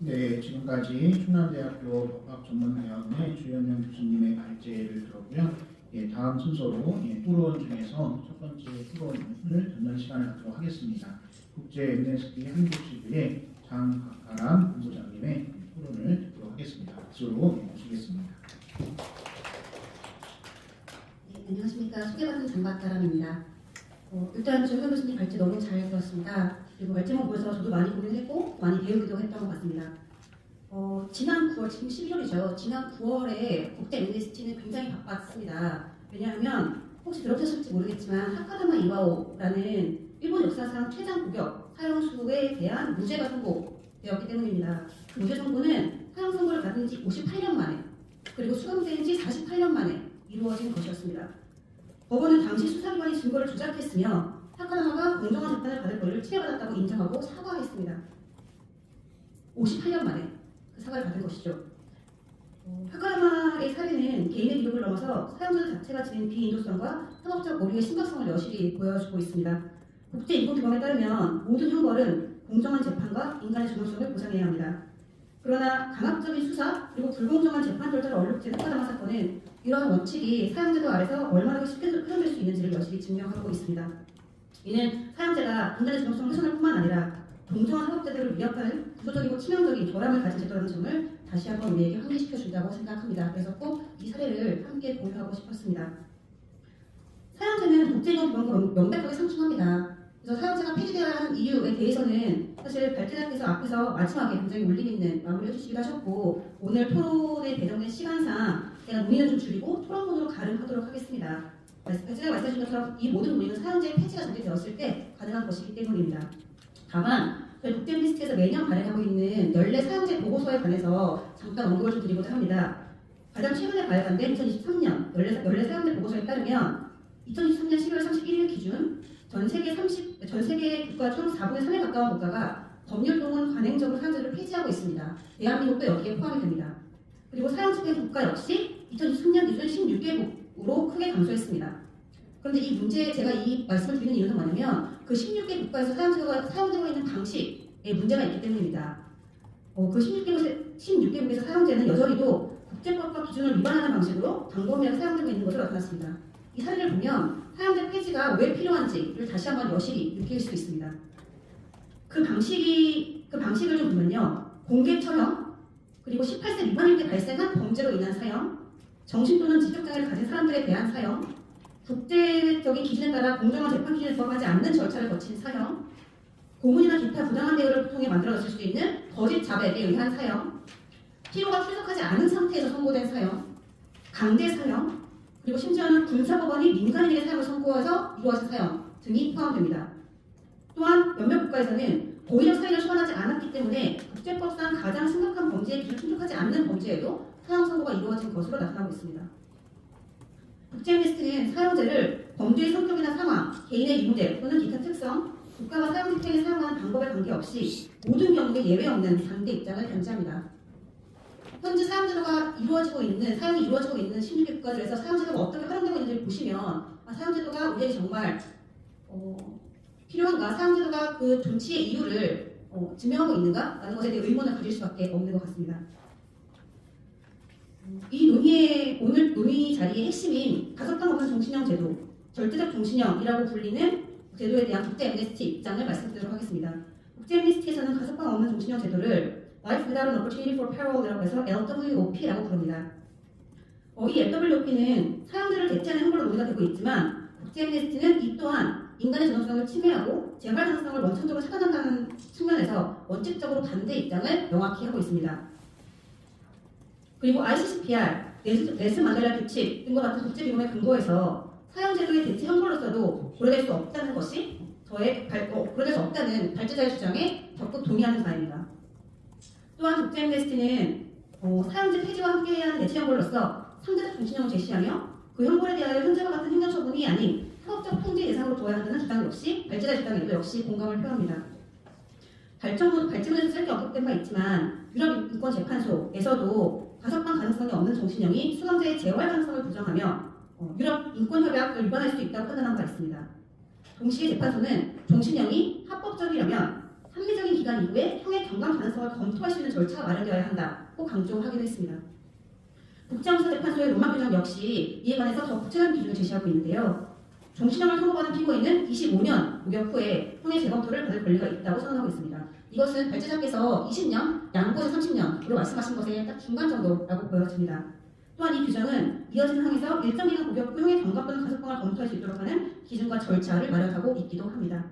네, 지금까지 충남대학교 법학전문대학원의 주현영 교수님의 발제를 들었고요. 다음 순서로 토론 중에서 첫 번째 토론을 듣는 시간을 갖도록 하겠습니다. 국제 MNSD 한국시도의 장박가람 본부장님의 토론을 듣도록 하겠습니다. 박수로 모시겠습니다.
네, 안녕하십니까. 소개받은 장박가람입니다. 일단 조현 교수님 발제 너무 잘 들었습니다. 그리고 발제만 보면서 저도 많이 고민했고 많이 배우기도 했던 것 같습니다. 지난 9월, 지금 11월이죠. 지난 9월에 국제 MNST는 굉장히 바빴습니다. 왜냐하면 혹시 들어보셨을지 모르겠지만 하카다마 이와오라는 일본 역사상 최장 고격 사형수에 대한 무죄가 선고되었기 때문입니다. 그 무죄 선고는 사형 선고를 받은 지 58년 만에, 그리고 수감된 지 48년 만에 이루어진 것이었습니다. 법원은 당시 수사기관이 증거를 조작했으며 하카다마가 공정한 재판을 받을 권리를 침해받았다고 인정하고 사과했습니다. 58년 만에 그 사과를 받은 것이죠. 하카다마의 사례는 개인의 기록을 넘어서 사용자 자체가 지닌 비인도성과 상업적 오류의 심각성을 여실히 보여주고 있습니다. 국제인권규범에 따르면 모든 형벌은 공정한 재판과 인간의 존엄성을 보장해야 합니다. 그러나 강압적인 수사 그리고 불공정한 재판 절차를 얼룩진 흑과당한 사건은 이러한 원칙이 사형제도 아래서 얼마나 쉽게 흐름될 수 있는지를 여실히 증명하고 있습니다. 이는 사형제가 인간의 존엄성을 훼손할 뿐만 아니라 동정한 사법제도를 위협하는 구조적이고 치명적인 결함을 가진 제도라는 점을 다시 한번 우리에게 환기시켜준다고 생각합니다. 그래서 꼭 이 사례를 함께 공유하고 싶었습니다. 사형제는 국제인권법을 명백하게 상충합니다. 그래서 사형제가 폐지되어야 하는 이유에 대해서는 사실 발제자께서 앞에서 마지막에 굉장히 울림 있는 마무리를 해주시기도 하셨고 오늘 토론에 배정된 시간상 제가 논의는 좀 줄이고 토론문으로 가름하도록 하겠습니다. 발제자가 말씀하신 것처럼 이 모든 논의는 사형제의 폐지가 전제되었을 때 가능한 것이기 때문입니다. 다만 저희 국제미니스트에서 매년 발행하고 있는 연례 사형제 보고서에 관해서 잠깐 언급을 좀 드리고자 합니다. 가장 최근에 발간된 2023년 연례 사형제 보고서에 따르면 2023년 12월 31일 기준 전 세계 국가 총 4분의 3에 가까운 국가가 법률 또는 관행적으로 사형제를 폐지하고 있습니다. 대한민국도 여기에 포함이 됩니다. 그리고 사형 집행 국가 역시 2023년 기준 16개국으로 크게 감소했습니다. 그런데 이 문제 제가 이 말씀을 드리는 이유는 뭐냐면 그 16개 국가에서 사용되고 있는 방식에 문제가 있기 때문입니다. 그 16개국에서 사용되는 여전히도 국제법과 기준을 위반하는 방식으로 방법이라고 사용되고 있는 것으로 나타났습니다. 이 사례를 보면 사형제 폐지가 왜 필요한지를 다시 한번 여실히 느낄 수 있습니다. 그 방식을 좀 보면요. 공개 처형, 그리고 18세 미만일 때 발생한 범죄로 인한 사형, 정신 또는 지적장애를 가진 사람들에 대한 사형, 국제적인 기준에 따라 공정한 재판 기준에 부합하지 않는 절차를 거친 사형, 고문이나 기타 부당한 대우를 통해 만들어졌을 수 있는 거짓 자백에 의한 사형, 피로가 출석하지 않은 상태에서 선고된 사형, 강제 사형, 그리고 심지어는 군사법원이 민간인에게 사형을 선고해서 이루어진 사형 등이 포함됩니다. 또한 몇몇 국가에서는 고의적 사형을 처벌하지 않았기 때문에 국제법상 가장 심각한 범죄의 기준을 충족하지 않는 범죄에도 사형 선고가 이루어진 것으로 나타나고 있습니다. 국제미니스트는 사형제를 범죄의 성격이나 상황, 개인의 유무죄 또는 기타 특성, 국가가 사형 집행에 사용하는 방법에 관계없이 모든 경우에 예외 없는 반대 입장을 견지합니다. 현재 사형제도가 이루어지고 있는 16개 국가들에서 사형제도가 어떻게 활용되고 있는지를 보시면 사형제도가 우리에게 정말 필요한가? 사형제도가 그 존치의 이유를 증명하고 있는가? 라는 것에 대해 의문을 가질 수밖에 없는 것 같습니다. 오늘 논의 자리의 핵심인 가석방 없는 종신형 제도, 절대적 종신형이라고 불리는 제도에 대한 국제 엠네스티 입장을 말씀드리도록 하겠습니다. 국제 엠네스티에서는 가석방 없는 종신형 제도를 Life Without an Opportunity for Parole이라고 해서 LWOP라고 부릅니다. 이 LWOP는 사형제를 대체하는 형벌로 논의가 되고 있지만 국제 엠네스티는 이 또한 인간의 존엄성을 침해하고 재발 가능성을 원천적으로 차단한다는 측면에서 원칙적으로 반대 입장을 명확히 하고 있습니다. 그리고 ICCPR, 넬슨 만델라 규칙 등과 같은 국제비범에 근거해서 사형제도의 대체 형벌로서도 고려될 수 없다는 것이 고려될 수 없다는 발제자의 주장에 적극 동의하는 바입니다. 또한 국제 엠네스티는 사형제 폐지와 함께해야 하는 대체 형벌로서 상대적 종신형을 제시하며 그 형벌에 대하여 현재와 같은 행정처분이 아닌 사법적 통제 대상으로 두어야 한다는 주장 역시 발제자 주장에도 역시 공감을 표합니다. 발제문에서 짧게 언급된 바 있지만 유럽인권재판소에서도 가석방 가능성이 없는 종신형이 수감자의 재활 가능성을 부정하며 유럽 인권협약을 위반할 수 있다고 판단한 바 있습니다. 동시에 재판소는 종신형이 합법적이려면 합리적인 기간 이후에 형의 경감 가능성을 검토할 수 있는 절차가 마련되어야 한다고 강조하기도 했습니다. 국제형사재판소의 로마 규정 역시 이에 관해서 더 구체적인 기준을 제시하고 있는데요. 종신형을 선고받은 피고인은 25년 무역 후에 형의 재검토를 받을 권리가 있다고 선언하고 있습니다. 이것은 발제자께서 20년, 양보에서 30년으로 말씀하신 것의 딱 중간 정도라고 보여집니다. 또한 이 규정은 이어지는 항에서 일정 기간 복역 후 형의 경감 또는 가석방을 검토할 수 있도록 하는 기준과 절차를 마련하고 있기도 합니다.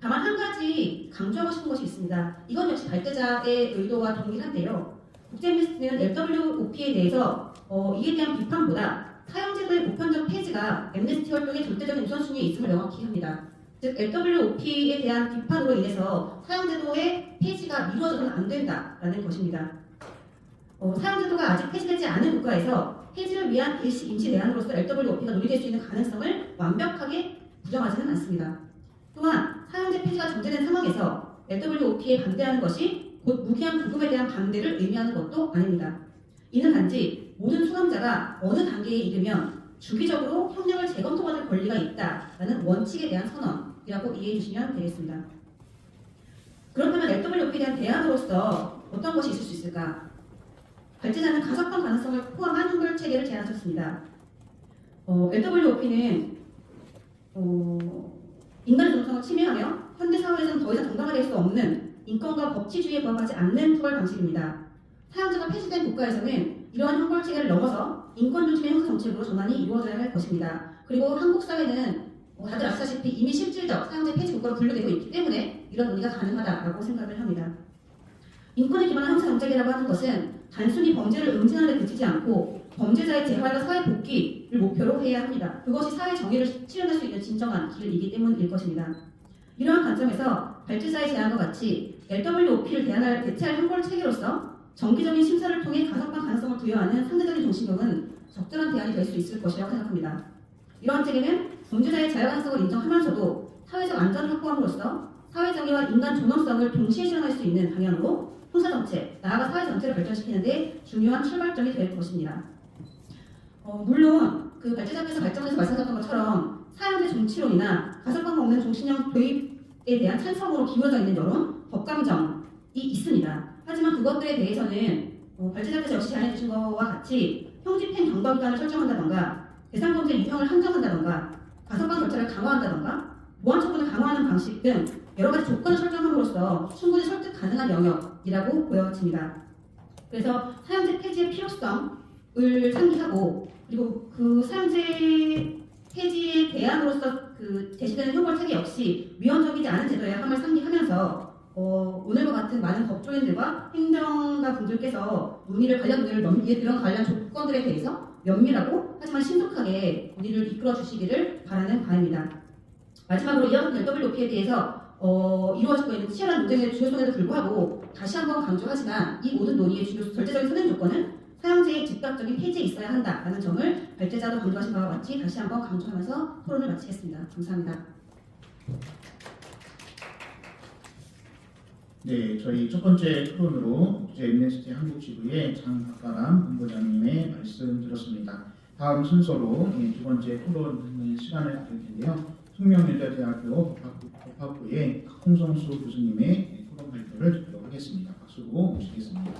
다만 한 가지 강조하고 싶은 것이 있습니다. 이건 역시 발제자의 의도와 동일한데요. 국제미니스트는 LWOP에 대해서 이에 대한 비판보다 사형제도의 보편적 폐지가 엠네스티 활동의 절대적인 우선순위에 있음을 명확히 합니다. 즉 LWOP에 대한 비판으로 인해서 사형제도의 폐지가 이루어져서는 안 된다라는 것입니다. 사형제도가 아직 폐지되지 않은 국가에서 폐지를 위한 임시 대안으로서 LWOP가 논의될 수 있는 가능성을 완벽하게 부정하지는 않습니다. 또한 사형제 폐지가 전제된 상황에서 LWOP에 반대하는 것이 곧 무기한 구금에 대한 반대를 의미하는 것도 아닙니다. 이는 단지 모든 수감자가 어느 단계에 이르면 주기적으로 형량을 재검토받을 권리가 있다라는 원칙에 대한 선언이라고 이해해 주시면 되겠습니다. 그렇다면 LWOP에 대한 대안으로서 어떤 것이 있을 수 있을까? 발제자는 가석방 가능성을 포함한 형벌 체계를 제안하셨습니다. LWOP는 인간의 정성을 침해하며 현대 사회에서는 더 이상 정당화될 수 없는 인권과 법치주의에 부합하지 않는 처벌 방식입니다. 사형제가 폐지된 국가에서는 이러한 형벌 체계를 넘어서 인권 중심의 형사 정책으로 전환이 이루어져야 할 것입니다. 그리고 한국 사회는 다들 아시다시피 이미 실질적 사형제 폐지 국가로 분류되고 있기 때문에 이런 논의가 가능하다라고 생각을 합니다. 인권에 기반한 형사 정책이라고 하는 것은 단순히 범죄를 응징하는 데 그치지 않고 범죄자의 재활과 사회 복귀를 목표로 해야 합니다. 그것이 사회 정의를 실현할 수 있는 진정한 길이기 때문일 것입니다. 이러한 관점에서 발제자의 제안과 같이 LWOP를 대체할 형벌 체계로서 정기적인 심사를 통해 가석방 가능성을 부여하는 상대적인 종신형은 적절한 대안이 될 수 있을 것이라고 생각합니다. 이러한 체계는 범죄자의 자유 가능성을 인정하면서도 사회적 안전을 확보함으로써 사회 정의와 인간 존엄성을 동시에 실현할 수 있는 방향으로 형사 정책, 나아가 사회 전체를 발전시키는 데 중요한 출발점이 될 것입니다. 물론 그 발제자께서 발전해서 말씀하셨던 것처럼 사형제 정치론이나 가석방 없는 종신형 도입에 대한 찬성으로 기울어져 있는 여론, 법감정이 있습니다. 하지만 그것들에 대해서는 발제자께서 역시 제안해 주신 것과 같이 형집행 경과기간을 설정한다던가 대상범죄 유형을 한정한다던가 가석방 절차를 강화한다던가 보안 처분을 강화하는 방식 등 여러 가지 조건을 설정함으로써 충분히 설득 가능한 영역이라고 보여집니다. 그래서 사형제 폐지의 필요성을 상기하고 그리고 그 사형제 폐지의 대안으로서 그 제시되는 형벌 체계 역시 위헌적이지 않은 제도여야 함을 상기하면서 오늘과 같은 많은 법조인들과 행정가 분들께서 이런 관련 조건들에 대해서 면밀하고 하지만 신속하게 논의를 이끌어 주시기를 바라는 바입니다. 마지막으로 이번 LWOP에 대해서 이루어지고 있는 치열한 논쟁의 중요성에도 불구하고 다시 한번 강조하지만 이 모든 논의의 절대적인 선행 조건은 사형제의 즉각적인 폐지에 있어야 한다라는 점을 발제자도 강조하신 바와 같이 다시 한번 강조하면서 토론을 마치겠습니다. 감사합니다.
네, 저희 첫 번째 토론으로 국제 엠네스티 한국지부의 장박가람 본부장님의 말씀 들었습니다. 다음 순서로 두 번째 토론 시간을 가질 텐데요. 숙명여자대학교 법학부의 홍성수 교수님의 토론 발표를 듣도록 하겠습니다. 박수 보고 모시겠습니다.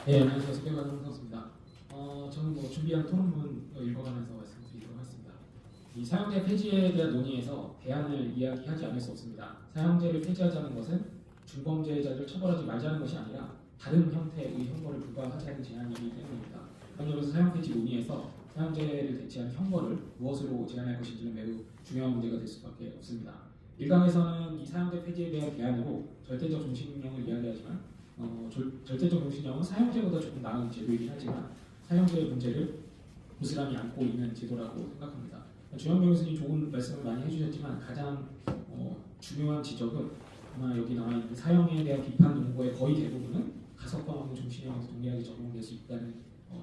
네, 안녕하세요. 숙명여자 홍성수입니다. 저는 준비한 토론문 읽어가면서 말씀드리도록 하겠습니다. 이 사형제 폐지에 대한 논의에서 대안을 이야기하지 않을 수 없습니다. 사형제를 폐지하자는 것은 중범죄자를 처벌하지 말자는 것이 아니라 다른 형태의 형벌을 부과하자는 제안이기 때문입니다. 그런 점에서 사형 폐지 논의에서 사형제를 대체한 형벌을 무엇으로 제한할 것인지는 매우 중요한 문제가 될 수밖에 없습니다. 일각에서는 이 사형제 폐지에 대한 대안으로 절대적 종신형을 이야기하지만 절대적 종신형은 사형제보다 조금 나은 제도이긴 하지만 사형제의 문제를 고스란히 안고 있는 제도라고 생각합니다. 주영명 교수님 좋은 말씀을 많이 해주셨지만 가장 중요한 지적은 아마 여기 나와 있는 사형에 대한 비판 논거의 거의 대부분은 가석방 없는 종신형에서 동일하게 적용될 수 있다는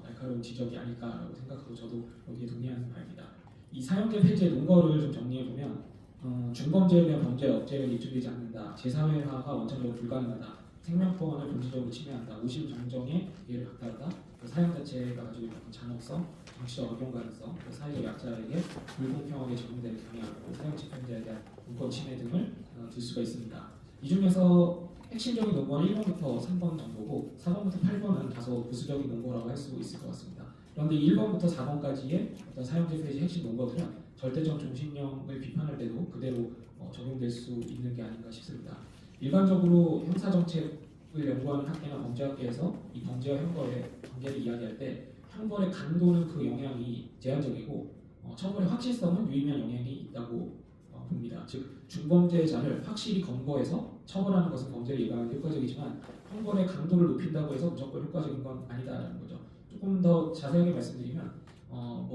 날카로운 지적이 아닐까라고 생각하고 저도 여기에 동의하는 바입니다. 이 사형제 폐지의 논거를 좀 정리해보면 중범죄에 대한 범죄 억제를 입증되지 않는다, 재사회화가 원천적으로 불가능하다, 생명권을 본질적으로 침해한다, 오심 정정에 예를 박탈하다, 사형 자체가 가지고 있는 잔혹성, 정치적 악용 가능성, 사회적 약자에게 불공평하게 적용되는 경향, 사형 집행자에 대한 인권 침해 등을 들 수가 있습니다. 이 중에서 핵심적인 논거는 1번부터 3번 정도고 4번부터 8번은 다소 부수적인 논거라고 할 수 있을 것 같습니다. 그런데 1번부터 4번까지의 어떤 사형제 폐지 핵심 논거들은 절대적 종신형을 비판할 때도 그대로 적용될 수 있는 게 아닌가 싶습니다. 일반적으로 형사정책을 연구하는 학계나 범죄학계에서 이 범죄와 형벌의 관계를 이야기할 때 형벌의 강도는 그 영향이 제한적이고 처벌의 확실성은 유의미한 영향이 있다고 봅니다. 즉 중범죄자를 확실히 검거해서 처벌하는 것은 범죄를 예방하는 데 효과적이지만 형벌의 강도를 높인다고 해서 무조건 효과적인 건 아니다라는 거죠. 조금 더 자세하게 말씀드리면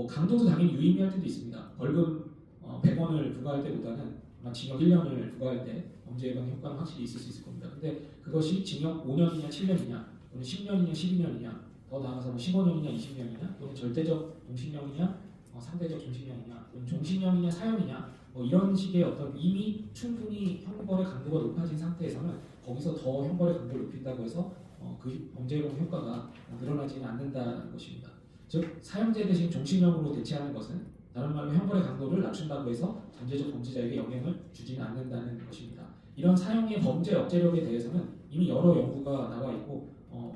강도도 당연히 유의미할 때도 있습니다. 벌금 100원을 부과할 때보다는 아마 징역 1년을 부과할 때 범죄 예방 효과는 확실히 있을 수 있을 겁니다. 근데 그것이 징역 5년이냐 7년이냐 또는 10년이냐 12년이냐 더 나아가서 15년이냐 20년이냐 또는 절대적 종신형이냐 상대적 종신형이냐 또는 종신형이냐 사형이냐 이런 식의 어떤 이미 충분히 형벌의 강도가 높아진 상태에서는 거기서 더 형벌의 강도를 높인다고 해서 그 범죄 예방 효과가 늘어나지는 않는다는 것입니다. 즉 사형제 대신 종신형으로 대체하는 것은 다른 말로 형벌의 강도를 낮춘다고 해서 잠재적 범죄자에게 영향을 주지는 않는다는 것입니다. 이런 사용의 범죄 억제력에 대해서는 이미 여러 연구가 나와 있고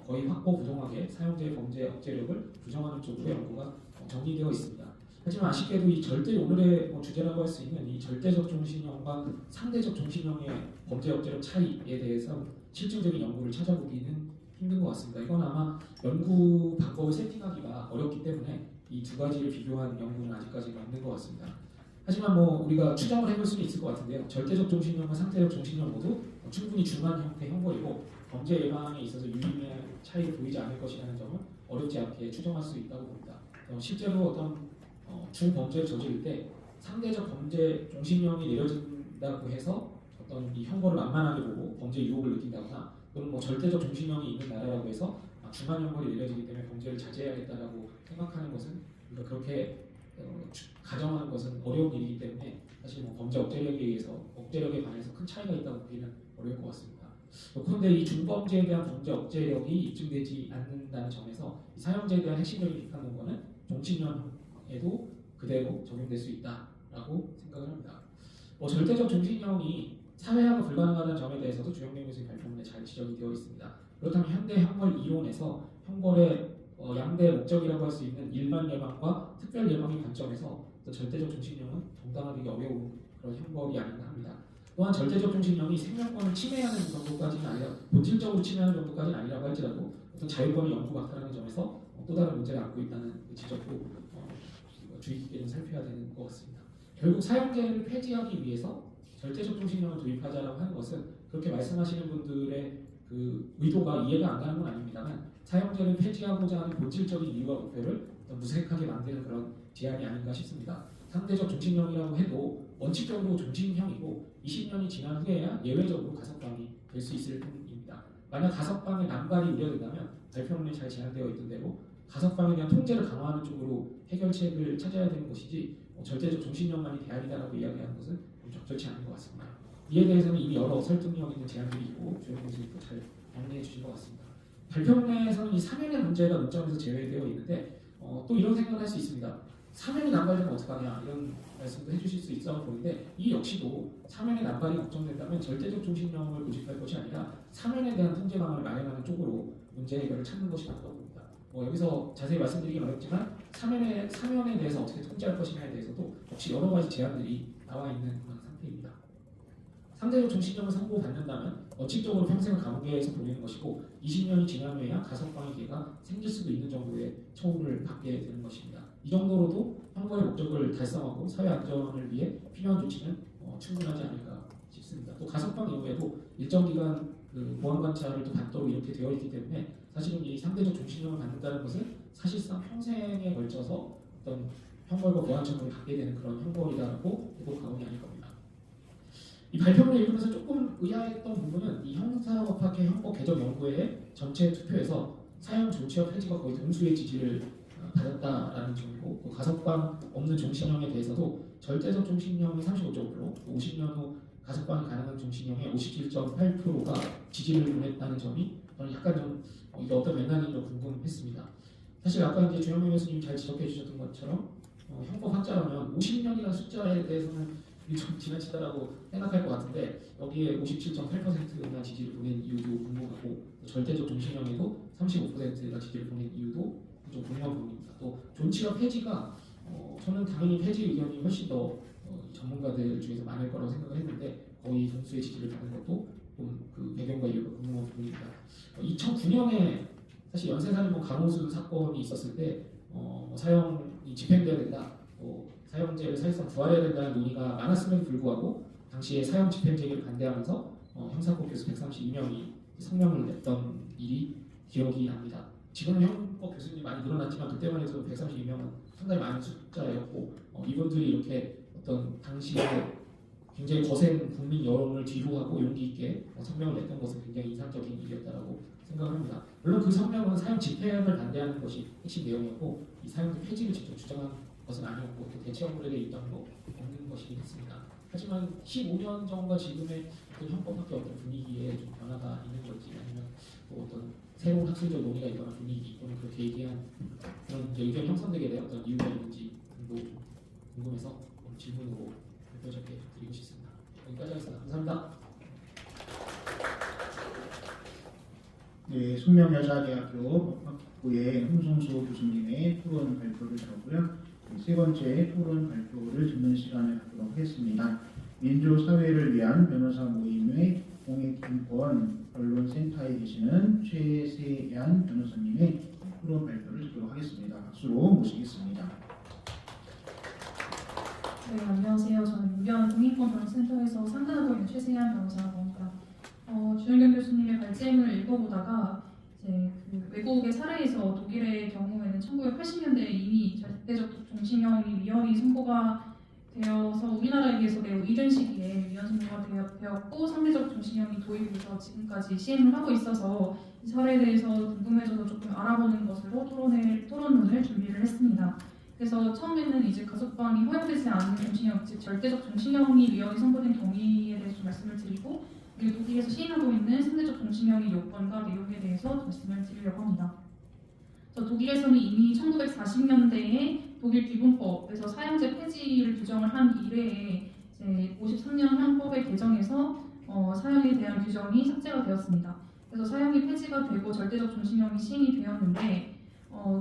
거의 확고부동하게 사용자의 범죄 억제력을 부정하는 쪽으로 연구가 정리되어 있습니다. 하지만 아쉽게도 이 오늘의 주제라고 할 수 있는 이 절대적 종신형과 상대적 종신형의 범죄 억제력 차이에 대해서 실증적인 연구를 찾아보기는 힘든 것 같습니다. 이건 아마 연구 방법을 세팅하기가 어렵기 때문에 이 두 가지를 비교한 연구는 아직까지는 없는 것 같습니다. 하지만 우리가 추정을 해볼 수는 있을 것 같은데요. 절대적 종신형과 상대적 종신형 모두 충분히 중한 형태 형벌이고 범죄 예방에 있어서 유의미한 차이를 보이지 않을 것이라는 점을 어렵지 않게 추정할 수 있다고 봅니다. 실제로 어떤 중범죄를 저지를 때 상대적 범죄 종신형이 내려진다고 해서 어떤 이 형벌을 만만하게 보고 범죄 유혹을 느낀다거나 또는 절대적 종신형이 있는 나라라고 해서 중한 형벌이 내려지기 때문에 범죄를 자제해야겠다라고 생각하는 것은 우리가 그렇게 가정하는 것은 어려운 일이기 때문에 사실 범죄 억제력에 관해서 큰 차이가 있다고 보기는 어려울 것 같습니다. 그런데 이 중범죄에 대한 범죄 억제력이 입증되지 않는다는 점에서 이 사형제에 대한 핵심적인 비판 논거는 종신형에도 그대로 적용될 수 있다라고 생각을 합니다. 절대적 종신형이 사회화가 불가능하다는 점에 대해서도 주영래 교수의 발표문에 잘 지적이 되어 있습니다. 그렇다면 현대 형벌 이론에서 형벌의 양대 목적이라고 할 수 있는 일반 예방과 특별 예방의 관점에서 절대적 종신형은 정당화되기 어려운 그런 형벌이 아닌가 합니다. 또한 절대적 종신형이 생명권을 침해하는 정도까지는 아니라 본질적으로 침해하는 정도까지는 아니라고 할지라도 어떤 자유권의 영구 박탈하는 점에서 또 다른 문제를 안고 있다는 지적도 주의 깊게 좀 살펴야 되는 것 같습니다. 결국 사형제를 폐지하기 위해서 절대적 종신형을 도입하자라고 하는 것은 그렇게 말씀하시는 분들의 그 의도가 이해가 안 가는 건 아닙니다만 사형제를 폐지하고자 하는 본질적인 이유와 목표를 무색하게 만드는 그런 제안이 아닌가 싶습니다. 상대적 종신형이라고 해도 원칙적으로 종신형이고 20년이 지난 후에야 예외적으로 가석방이 될 수 있을 뿐입니다. 만약 가석방의 난발이 우려된다면 발표문에 잘 제안되어 있던 대로 가석방에 대한 통제를 강화하는 쪽으로 해결책을 찾아야 되는 것이지 절대적 종신형만이 대안이다라고 이야기하는 것은 좀 적절치 않은 것 같습니다. 이에 대해서는 이미 여러 설득력 있는 제안들이 있고 주영 교수님도 잘 정리해 주신 것 같습니다. 발표문에서는 이 사면의 문제가 논점에서 제외되어 있는데 또 이런 생각을 할 수 있습니다. 사면이 난발되면 어떡하냐 이런 말씀도 해주실 수 있어 보이는데 이 역시도 사면의 난발이 걱정된다면 절대적 종신형을 고집할 것이 아니라 사면에 대한 통제 방안을 마련하는 쪽으로 문제 해결을 찾는 것이 맞다고 봅니다. 여기서 자세히 말씀드리긴 어렵지만 사면에 대해서 어떻게 통제할 것이냐에 대해서도 역시 여러 가지 제안들이 나와 있는 그런 상태입니다. 상대적 종신형을 선고받는다면 원칙적으로 평생을 감옥에서 보내는 것이고 20년이 지난 후에야 가석방의 기회가 생길 수도 있는 정도의 처우를 받게 되는 것입니다. 이 정도로도 형벌의 목적을 달성하고 사회 안전을 위해 필요한 조치는 충분하지 않을까 싶습니다. 또 가석방 이후에도 일정 기간 보안 관찰을 또 받도록 이렇게 되어 있기 때문에 사실은 이 상대적 종신형을 받는다는 것은 사실상 평생에 걸쳐서 어떤 형벌과 보안 처분을 받게 되는 그런 형벌이라고 해도 과언이 아닐 겁니다. 이 발표문을 읽으면서 조금 의아했던 부분은 이 형사법학회 형법 개정 연구회 전체 투표에서 사형 조치와 폐지가 거의 동수의 지지를 받았다라는 점이고 또 가석방 없는 종신형에 대해서도 절대적 종신형이 35.5%, 50년 후 가석방이 가능한 종신형의 57.8%가 지지를 보냈다는 점이 저는 약간 좀 이게 어떤 맥락인지 궁금했습니다. 사실 아까 이제 주영명 교수님 잘 지적해 주셨던 것처럼 형법학자라면 50년이라는 숫자에 대해서는 좀 지나치다라고 생각할 것 같은데 여기에 57.8%나 지지를 보낸 이유도 궁금하고 절대적 종신형에도 35%가 지지를 보낸 이유도 좀 궁금한 부분입니다. 또 존치와 폐지가 저는 당연히 폐지 의견이 훨씬 더 전문가들 중에서 많을 거라고 생각을 했는데 거의 동수의 지지를 받는 것도 좀 그 배경과 이유가 궁금한 부분입니다. 2009년에 사실 연쇄살인범 강호순 사건이 있었을 때 사형이 집행돼야 된다, 사형제를 사실상 부활해야 된다는 논의가 많았음에도 불구하고 당시에 사형 집행 제기를 반대하면서 형사법 교수 132명이 성명을 냈던 일이 기억이 납니다. 지금은 형법 교수님이 많이 늘어났지만 그때만 해도 132명은 상당히 많은 숫자였고 이분들이 이렇게 어떤 당시에 굉장히 거센 국민 여론을 뒤로하고 용기 있게 성명을 냈던 것은 굉장히 인상적인 일이었다고 생각합니다. 물론 그 성명은 사형 집행을 반대하는 것이 핵심 내용이었고 이 사형 폐지를 직접 주장한 것은 아니었고 또 대체 형벌에 입장도 없는 것이긴 했습니다. 하지만 15년 전과 지금의 어떤 형법학의 어떤 분위기에 좀 변화가 있는 건지 아니면 또 어떤 새로운 학술적 논의가 있거나 분위기 또는 그렇게 얘기한 그런 의견 형성되게 된 어떤 이유가 있는지 좀 궁금해서 질문으로 대표적게 드리고 싶습니다. 여기까지 하겠습니다. 감사합니다.
네, 숙명여자대학교 법학부의 홍성수 교수님의 토론 발표를 들었고요. 세 번째 토론 발표를 듣는 시간을 갖도록 하겠습니다. 민주사회를 위한 변호사 모임의 공익인권 언론센터에 계시는 최세연 변호사님의 토론 발표를 듣도록 하겠습니다. 박수로 모시겠습니다.
네, 안녕하세요. 저는 무변 공익권변호센터에서 상담하고 있는 최세연 변호사라고 합니다. 주영경 교수님의 발제문을 읽어보다가 이제 그 외국의 사례에서 독일의 경우에는 1980년대에 이미 절대적 종신형이 위헌이 선고가 되어서 우리나라에 비해서 매우 이른 시기에 위헌 선고가 되었고 상대적 종신형이 도입돼서 지금까지 시행을 하고 있어서 이 사례에 대해서 궁금해져서 조금 알아보는 것으로 토론문을 준비를 했습니다. 그래서 처음에는 이제 가석방이 허용되지 않는 종신형, 즉 절대적 종신형이 위헌이 선고된 경위에 대해서 좀 말씀을 드리고, 그리고 독일에서 시행하고 있는 상대적 종신형의 요건과 내용에 대해서 말씀을 드리려고 합니다. 독일에서는 이미 1940년대에 독일 기본법에서 사형제 폐지를 규정을 한 이래에 이제 53년 형법의 개정에서 사형에 대한 규정이 삭제가 되었습니다. 그래서 사형이 폐지가 되고 절대적 종신형이 시행이 되었는데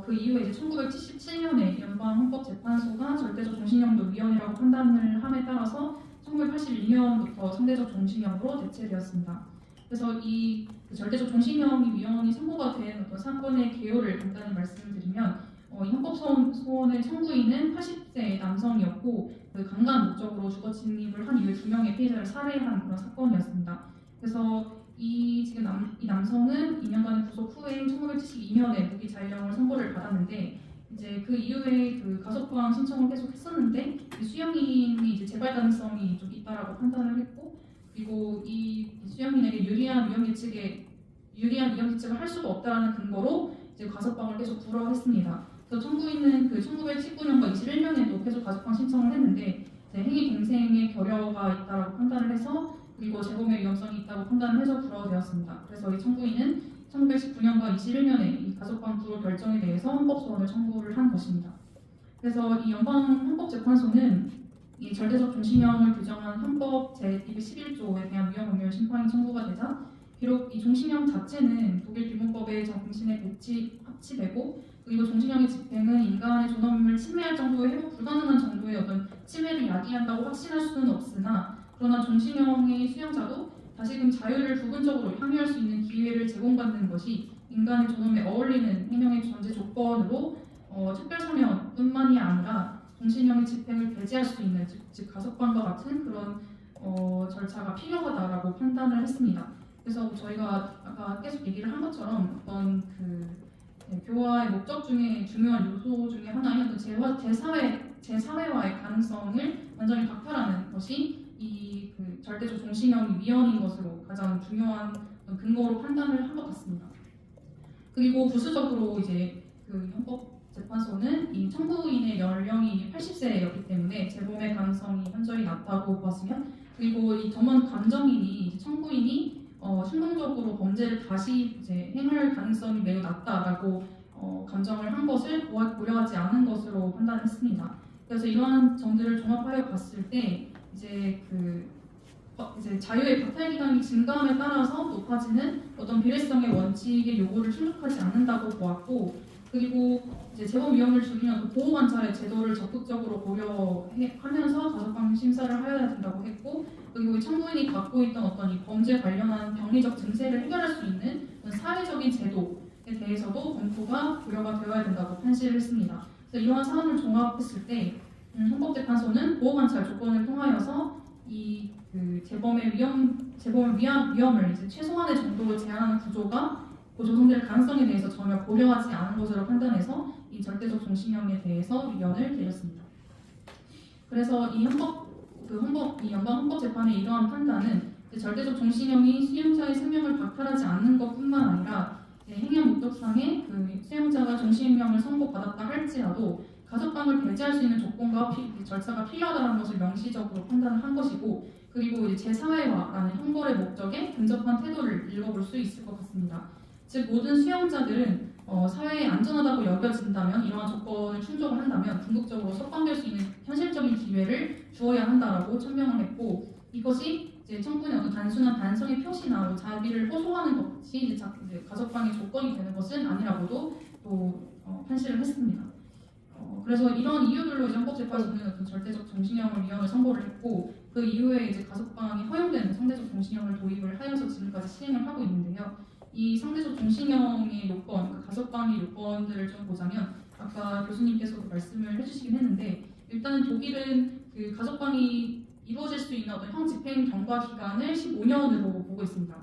그 이후에 이제 1977년에 연방헌법재판소가 절대적 종신형도 위헌이라고 판단을 함에 따라서 1981년부터 상대적 종신형으로 대체되었습니다. 그래서 이 절대적 종신형이 위헌이 선고가 된 어떤 사건의 개요를 간단히 말씀드리면 이 헌법소원의 청구인은 80세 남성이었고 그 강간 목적으로 주거 침입을 한 이후에 2명의 피해자를 살해한 그런 사건이었습니다. 그래서 이 남성은 2년간의 구속 후에 1972년에 무기 자유형을 선고를 받았는데 이제 그 이후에 그 가석방 신청을 계속 했었는데 이 수용인이 이제 재발 가능성이 좀 있다라고 판단을 했고 그리고 이 수용인에게 유리한 위험 예측을 할 수가 없다라는 근거로 이제 가석방을 계속 불허했습니다. 그래서 청구인은 그 1919년과 21년에도 계속 가석방 신청을 했는데 행위 갱생의 결여가 있다라고 판단을 해서 그리고 재범의 위험성이 있다고 판단을 해서 불허되었습니다. 그래서 이 청구인은 1919년과 21년에 이 가석방 불허 결정에 대해서 헌법소원을 청구를 한 것입니다. 그래서 이 연방헌법재판소는 이 절대적 종신형을 규정한 헌법 제211조에 대한 위헌 법률 심판이 청구가 되자 비록 이 종신형 자체는 독일 기본법의 정신에 합치되고 그리고 종신형의 집행은 인간의 존엄을 침해할 정도의 회복 불가능한 정도의 어떤 침해를 야기한다고 확신할 수는 없으나 그러나 종신형의 수용자도 다시금 자유를 부분적으로 향유할 수 있는 기회를 제공받는 것이 인간의 존엄에 어울리는 행령의 존재 조건으로 특별사면뿐만이 아니라 종신형의 집행을 배제할 수 있는 즉 가석방과 같은 그런 절차가 필요하다라고 판단을 했습니다. 그래서 저희가 아까 계속 얘기를 한 것처럼 어떤 교화의 목적 중에 중요한 요소 중에 하나인 어떤 제사회화의 가능성을 완전히 박탈하는 것이 이 그 절대적 종신형이 위헌인 것으로 가장 중요한 근거로 판단을 한 것 같습니다. 그리고 부수적으로 이제 그 헌법재판소는 이 청구인의 연령이 80세였기 때문에 재범의 가능성이 현저히 낮다고 보았으면 그리고 이 전원 감정인이 청구인이 충동적으로 범죄를 다시 이제 행할 가능성이 매우 낮다라고 감정을 한 것을 고려하지 않은 것으로 판단했습니다. 그래서 이러한 점들을 종합하여 봤을 때 이제 이제 자유의 박탈 기간이 증가함에 따라서 높아지는 어떤 비례성의 원칙의 요구를 충족하지 않는다고 보았고, 그리고 이제 재범 위험을 줄이는 보호 관찰의 제도를 적극적으로 고려하면서 가석방 심사를 하여야 된다고 했고, 그리고 이 청구인이 갖고 있던 어떤 이 범죄 관련한 병리적 증세를 해결할 수 있는 사회적인 제도에 대해서도 검토가 고려가 되어야 된다고 판시를 했습니다. 그래서 이러한 사안을 종합했을 때 헌법재판소는 보호 관찰 조건을 통하여서 이 재범의 위험을 이제 최소한의 정도로 제한하는 구조가 조성될 가능성에 대해서 전혀 고려하지 않은 것으로 판단해서 이 절대적 종신형에 대해서 의견을 드렸습니다. 그래서 이 연방헌법재판의 이러한 판단은 절대적 종신형이 수용자의 생명을 박탈하지 않는 것뿐만 아니라 행위 목적상의 수용자가 종신형을 선고받았다 할지라도 가석방을 배제할 수 있는 조건과 절차가 필요하다는 것을 명시적으로 판단을 한 것이고, 그리고 이제 제사회화라는 형벌의 목적에 근접한 태도를 읽어볼 수 있을 것 같습니다. 즉 모든 수용자들은 사회에 안전하다고 여겨진다면 이러한 조건을 충족을 한다면 궁극적으로 석방될 수 있는 현실적인 기회를 주어야 한다라고 천명을 했고, 이것이 이제 청구는 어떤 단순한 반성의 표시나 뭐 자비를 호소하는 것이 이제 가석방의 조건이 되는 것은 아니라고도 또 판시를 했습니다. 그래서 이런 이유들로 이제 헌법재판소는 어떤 절대적 종신형을 위헌을 선고를 했고 그 이후에 이제 가석방이 허용되는 상대적 종신형을 도입을 하여서 지금까지 시행을 하고 있는데요. 이 상대적 종신형의 요건, 그 가석방의 요건들을 좀 보자면 아까 교수님께서도 말씀을 해주시긴 했는데 일단은 독일은 그 가석방이 이루어질 수 있는 어떤 형 집행 경과 기간을 15년으로 보고 있습니다.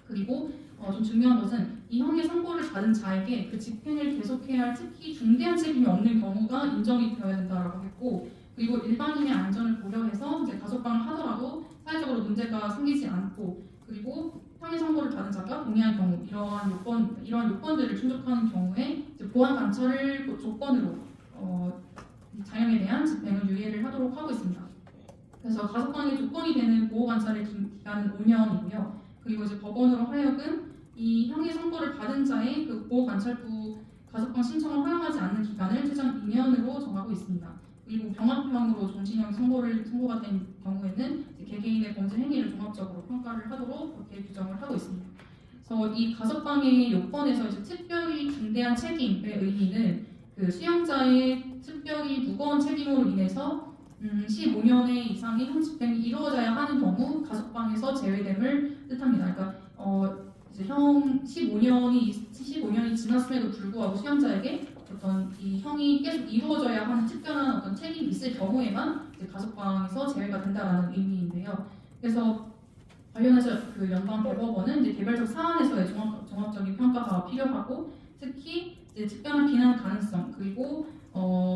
그리고 좀 중요한 것은 이 형의 선고를 받은 자에게 그 집행을 계속해야 할 특히 중대한 책임이 없는 경우가 인정이 되어야 된다라고 했고 그리고 일반인의 안전을 고려해서 이제 가석방을 하더라도 사회적으로 문제가 생기지 않고 그리고 형의 선고를 받은 자가 동의한 경우 이러한 요건들을 충족하는 경우에 이제 보안 관찰을 조건으로 자형에 대한 집행을 유예를 하도록 하고 있습니다. 그래서 가석방의 조건이 되는 보호 관찰의 기간은 5년이고요. 그리고 이제 법원으로 하여금 이 형의 선고를 받은 자의 그 보호 관찰부 가석방 신청을 허용하지 않는 기간을 최장 2년으로 정하고 있습니다. 그리고 병합형으로 종신형이 선고가 된 경우에는 개개인의 범죄 행위를 종합적으로 평가를 하도록 그렇게 규정을 하고 있습니다. 그래서 이 가석방의 요건에서 이제 특별히 중대한 책임의 의미는 그 수용자의 특별히 무거운 책임으로 인해서 15년의 이상의 형 집행이 이루어져야 하는 경우 가석방에서 제외됨을 뜻합니다. 그러니까 이제 형 15년이 지났음에도 불구하고 수용자에게 어떤 이 형이 계속 이루어져야 하는 특별한 어떤 책임이 있을 경우에만 이제 가석방에서 제외가 된다라는 의미인데요. 그래서 관련해서 그 연방 대법원은 이제 개별적 사안에서의 종합적인 평가가 필요하고 특히 이제 특별한 비난 가능성 그리고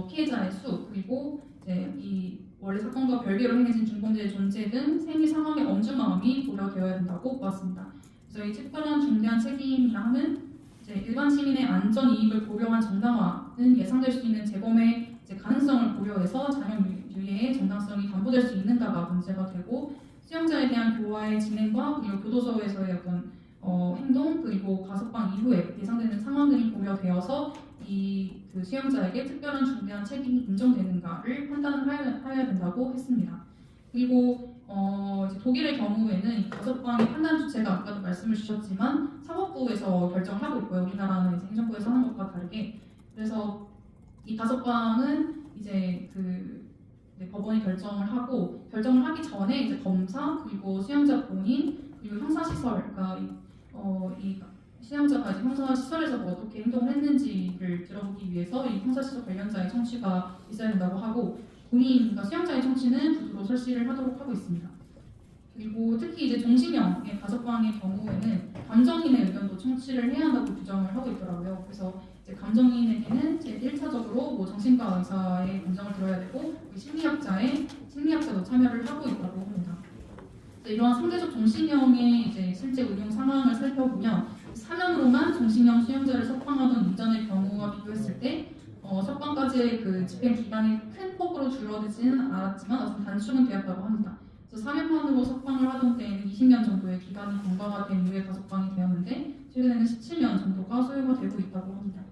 피해자의 수 그리고 이제 이 원래 사건과 별개로 행해진 중범죄의 존재 등 생리 상황의 엄중함이 고려되어야 된다고 보았습니다. 그래서 이 특별한 중대한 책임이라 하는 이제 일반 시민의 안전 이익을 고려한 정당화는 예상될 수 있는 재범의 이제 가능성을 고려해서 자형 유예의 정당성이 담보될 수 있는가가 문제가 되고 수용자에 대한 교화의 진행과 그리고 교도소에서의 어떤 행동 그리고 가석방 이후에 예상되는 상황들이 고려되어서 그 수용자에게 특별한 중대한 책임이 인정되는가를 판단을 해야 된다고 했습니다. 그리고 이제 독일의 경우에는 가석방의 판단 주체가 아까도 말씀을 주셨지만 사법부에서 결정을 하고 있고요. 우리나라는 이제 행정부에서 하는 것과 다르게 그래서 이 가석방은 이제 법원이 결정을 하기 전에 이제 검사 그리고 수용자 본인 그리고 형사시설 그러니까 이 수용자가 이제 형사시설에서 뭐 어떻게 행동을 했는지를 들어보기 위해서 이 형사시설 관련자의 청취가 있어야 된다고 하고 그러니까 수용자의 청취는 부두로 설치를 하도록 하고 있습니다. 그리고 특히 이제 종신형의 가석방의 경우에는 감정인의 의견도 청취를 해야 한다고 규정을 하고 있더라고요. 그래서 이제 감정인에게는 제 1차적으로 뭐 정신과 의사의 감정을 들어야 되고 심리학자도 참여를 하고 있다고 합니다. 이러한 상대적 종신형의 이제 실제 운용 상황을 살펴보면 사면으로만 종신형 수용자를 석방하던 이전의 경우와 비교했을 때 석방까지의 그 집행 기간이 큰 폭으로 줄어들지는 않았지만 어떤 단축은 되었다고 합니다. 그래서 사면만으로 석방을 하던 때에는 20년 정도의 기간이 경과가 된 이후에 가석방이 되었는데 최근에는 17년 정도가 소요가 되고 있다고 합니다.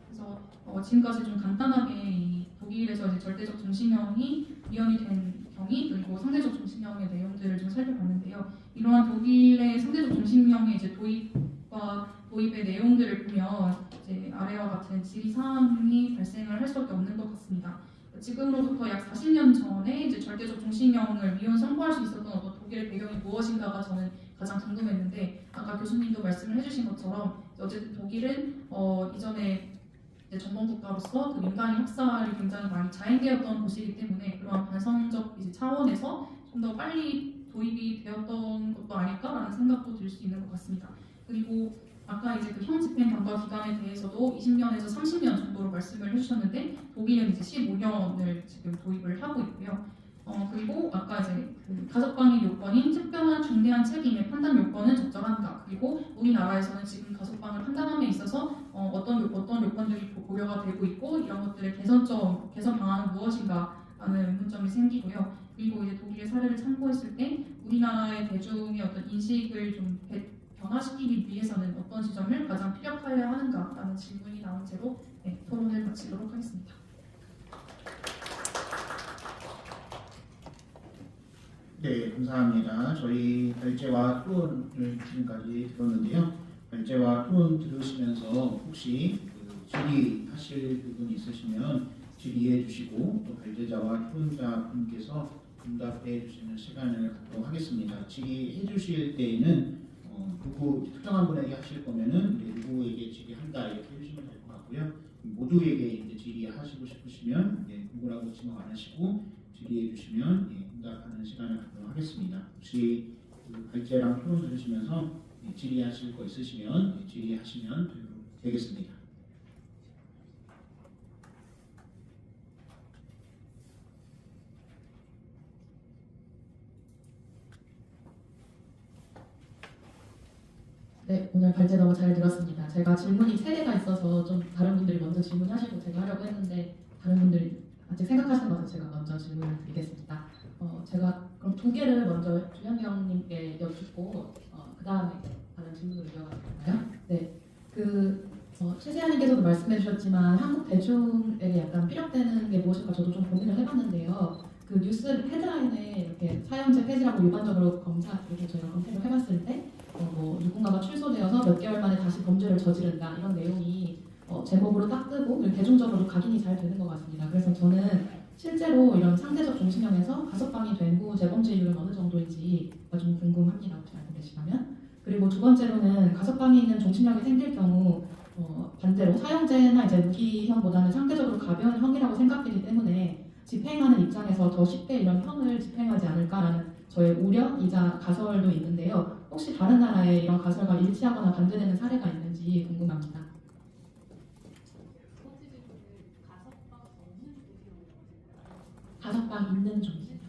그래서 지금까지 좀 간단하게 이 독일에서 이제 절대적 종신형이 위헌이 된 경위 그리고 상대적 종신형의 내용들을 좀 살펴봤는데요. 이러한 독일의 상대적 종신형의 이제 도입의 내용들을 보면 이제 아래와 같은 질의 사항이 발생을 할 수밖에 없는 것 같습니다. 지금으로부터 약 40년 전에 이제 절대적 종신형을 위헌 선고할 수 있었던 어떤 독일의 배경이 무엇인가가 저는 가장 궁금했는데 아까 교수님도 말씀을 해주신 것처럼 어쨌든 독일은 이전에 전범 국가로서 그 민간인 학살이 굉장히 많이 자행되었던 곳이기 때문에 그러한 반성적 이제 차원에서 좀 더 빨리 도입이 되었던 것도 아닐까라는 생각도 들 수 있는 것 같습니다. 그리고 아까 이제 그 형 집행 경과 기간에 대해서도 20년에서 30년 정도로 말씀을 해주셨는데 독일은 이제 15년을 지금 도입을 하고 있고요. 그리고 아까 이제 그 가석방의 요건인 특별한 중대한 책임의 판단 요건은 적절한가 그리고 우리나라에서는 지금 가석방을 판단함에 있어서 어떤 요건들이 고려가 되고 있고 이런 것들의 개선 방안은 무엇인가라는 의문점이 생기고요. 그리고 이제 독일의 사례를 참고했을 때 우리나라의 대중의 어떤 인식을 좀 변화시키기 위해서는 어떤 지점을 가장 피력해야 하는가라는 질문이 나온 채로 토론을 마치도록 하겠습니다.
네, 감사합니다. 저희 발제와 토론을 지금까지 들었는데요. 발제와 토론 들으시면서 혹시 질의하실 부분이 있으시면 질의해 주시고 또 발제자와 토론자 분께서 응답해 주시는 시간을 갖도록 하겠습니다. 질의해 주실 때에는 누구 특정한 분에게 하실 거면은 누구에게 질의한다 이렇게 해주시면 될 것 같고요. 모두에게 이제 질의하시고 싶으시면 누구라고 지명 안 하시고 질의해 주시면 응답하는 시간을 갖도록 하겠습니다. 혹시 발제랑 토론 들으시면서 질의하실 거 있으시면 질의하시면 되겠습니다.
네, 오늘 발제 너무 잘 들었습니다. 제가 질문이 3개가 있어서 좀 다른 분들이 먼저 질문하시고 제가 하려고 했는데 다른 분들이 아직 생각하시는 것을 제가 먼저 질문을 드리겠습니다. 제가 그럼 2개를 먼저 주현경님께 여쭙고 그 다음에 다른 질문을 이어가도 될까요? 네, 최세아님께서도 말씀해 주셨지만 한국 대중에게 약간 피력되는 게 무엇일까 저도 좀 고민을 해봤는데요. 그 뉴스 헤드라인에 이렇게 사형제 폐지라고 일반적으로 이렇게 저희가 검색을 해봤을 때 누군가가 출소되어서 몇 개월 만에 다시 범죄를 저지른다 이런 내용이 제목으로 딱 뜨고 대중적으로 각인이 잘 되는 것 같습니다. 그래서 저는 실제로 이런 상대적 종신형에서 가석방이 된 후 재범죄율은 어느 정도인지가 좀 궁금합니다. 혹시 알고 계시다면. 그리고 두 번째로는 가석방이 있는 종신형이 생길 경우 반대로 사형제나 이제 무기형보다는 상대적으로 가벼운 형이라고 생각되기 때문에 집행하는 입장에서 더 쉽게 이런 형을 집행하지 않을까라는 저의 우려이자 가설도 있는데요. 혹시 다른 나라에 이런 가설과 일치하거나 반대되는 사례가 있는지 궁금합니다. 가석방 있는 종신.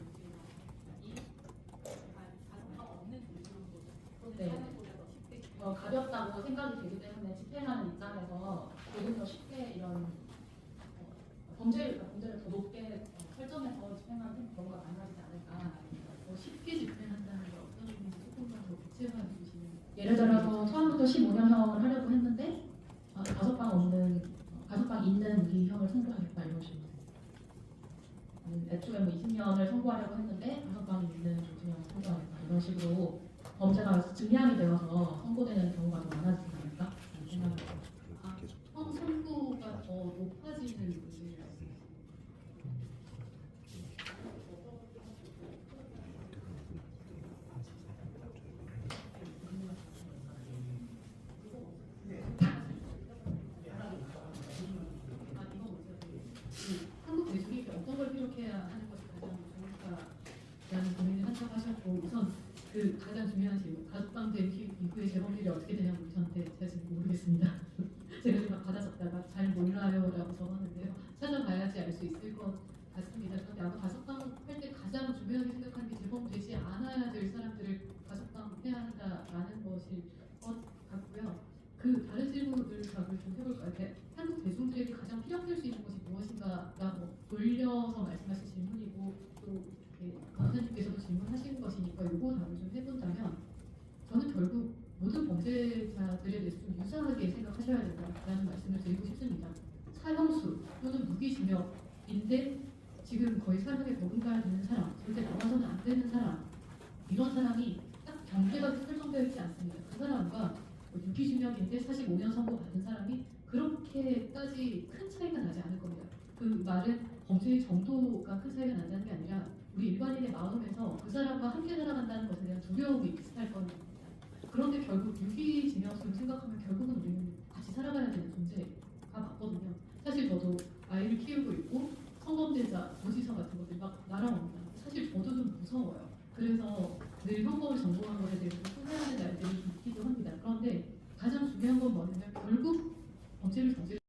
네. 가볍다고 생각이 되기 때문에 집행하는 입장에서 조금 더 쉽게 이런 범죄를 더 높게 설정해서 집행하는 경우가 많아지지 않을까. 쉽게 집행한다는 게 어떤 의미인지 조금만 더 구체화해 주시면. 예를 들어서 처음부터 15년형을 하려고 했는데 가석방 있는 무기형을 선고하겠다 이런 식으로. 애초에 20년을 선고하려고 했는데 가석방이 있는 종신형을 선고하겠다 이런 식으로 범죄가 증량이 되어서 선고되는 경우가 더 많아지지 않을까? 형 선고가 더 높아지는 문제를 한국 대중이 어떤 걸 피력해야 하는 것이 가장 좋을까라는 고민을 한참 하셨고 우선 가장 중요한 질문 가석방된 이후에 재범률이 어떻게 되냐고 저한테 제가 지금 모르겠습니다. 제가 지금 받아줬다가 잘 몰라요라고 적었는데요. 찾아봐야지 알 수 있을 것 같습니다. 그런데 아마 가석방 할 때 가장 중요하게 생각하는 게 재범되지 않아야 될 사람들을 가석방해야 한다라는 것일 것 같고요. 다른 질문을 답을 좀 해볼까요? 한국 대중들에게 가장 피력될 수 있는 것이 무엇인가가 돌려서 말씀하신 질문이고 또 강사님께서도 질문하시는 것이니까 요거 답을 좀 해본다면 저는 결국 모든 범죄자들에 대해서 좀 유사하게 생각하셔야 된다라는 말씀을 드리고 싶습니다. 사형수 또는 무기징역인데 지금 거의 사형에 버금가야 되는 사람, 절대 나와서는 안 되는 사람 이런 사람이 딱 경계가 설정되어 있지 않습니다. 그 사람과 무기징역인데 45년 선고 받은 사람이 그렇게까지 큰 차이가 나지 않을 겁니다. 그 말은 범죄의 정도가 큰 차이가 난다는 게 아니라 우리 일반인의 마음에서 그 사람과 함께 살아간다는 것에 대한 두려움이 비슷할 겁니다. 그런데 결국 유기징역으로 생각하면 결국은 우리는 같이 살아가야 되는 존재가 맞거든요. 사실 저도 아이를 키우고 있고 성범죄자, 도지사 같은 것들 막 날아옵니다. 사실 저도 좀 무서워요. 그래서 늘 형법을 전공한 것에 대해서 후회하는 날들이 있기도 합니다. 그런데 가장 중요한 건 뭐냐면 결국 범죄를 저지르는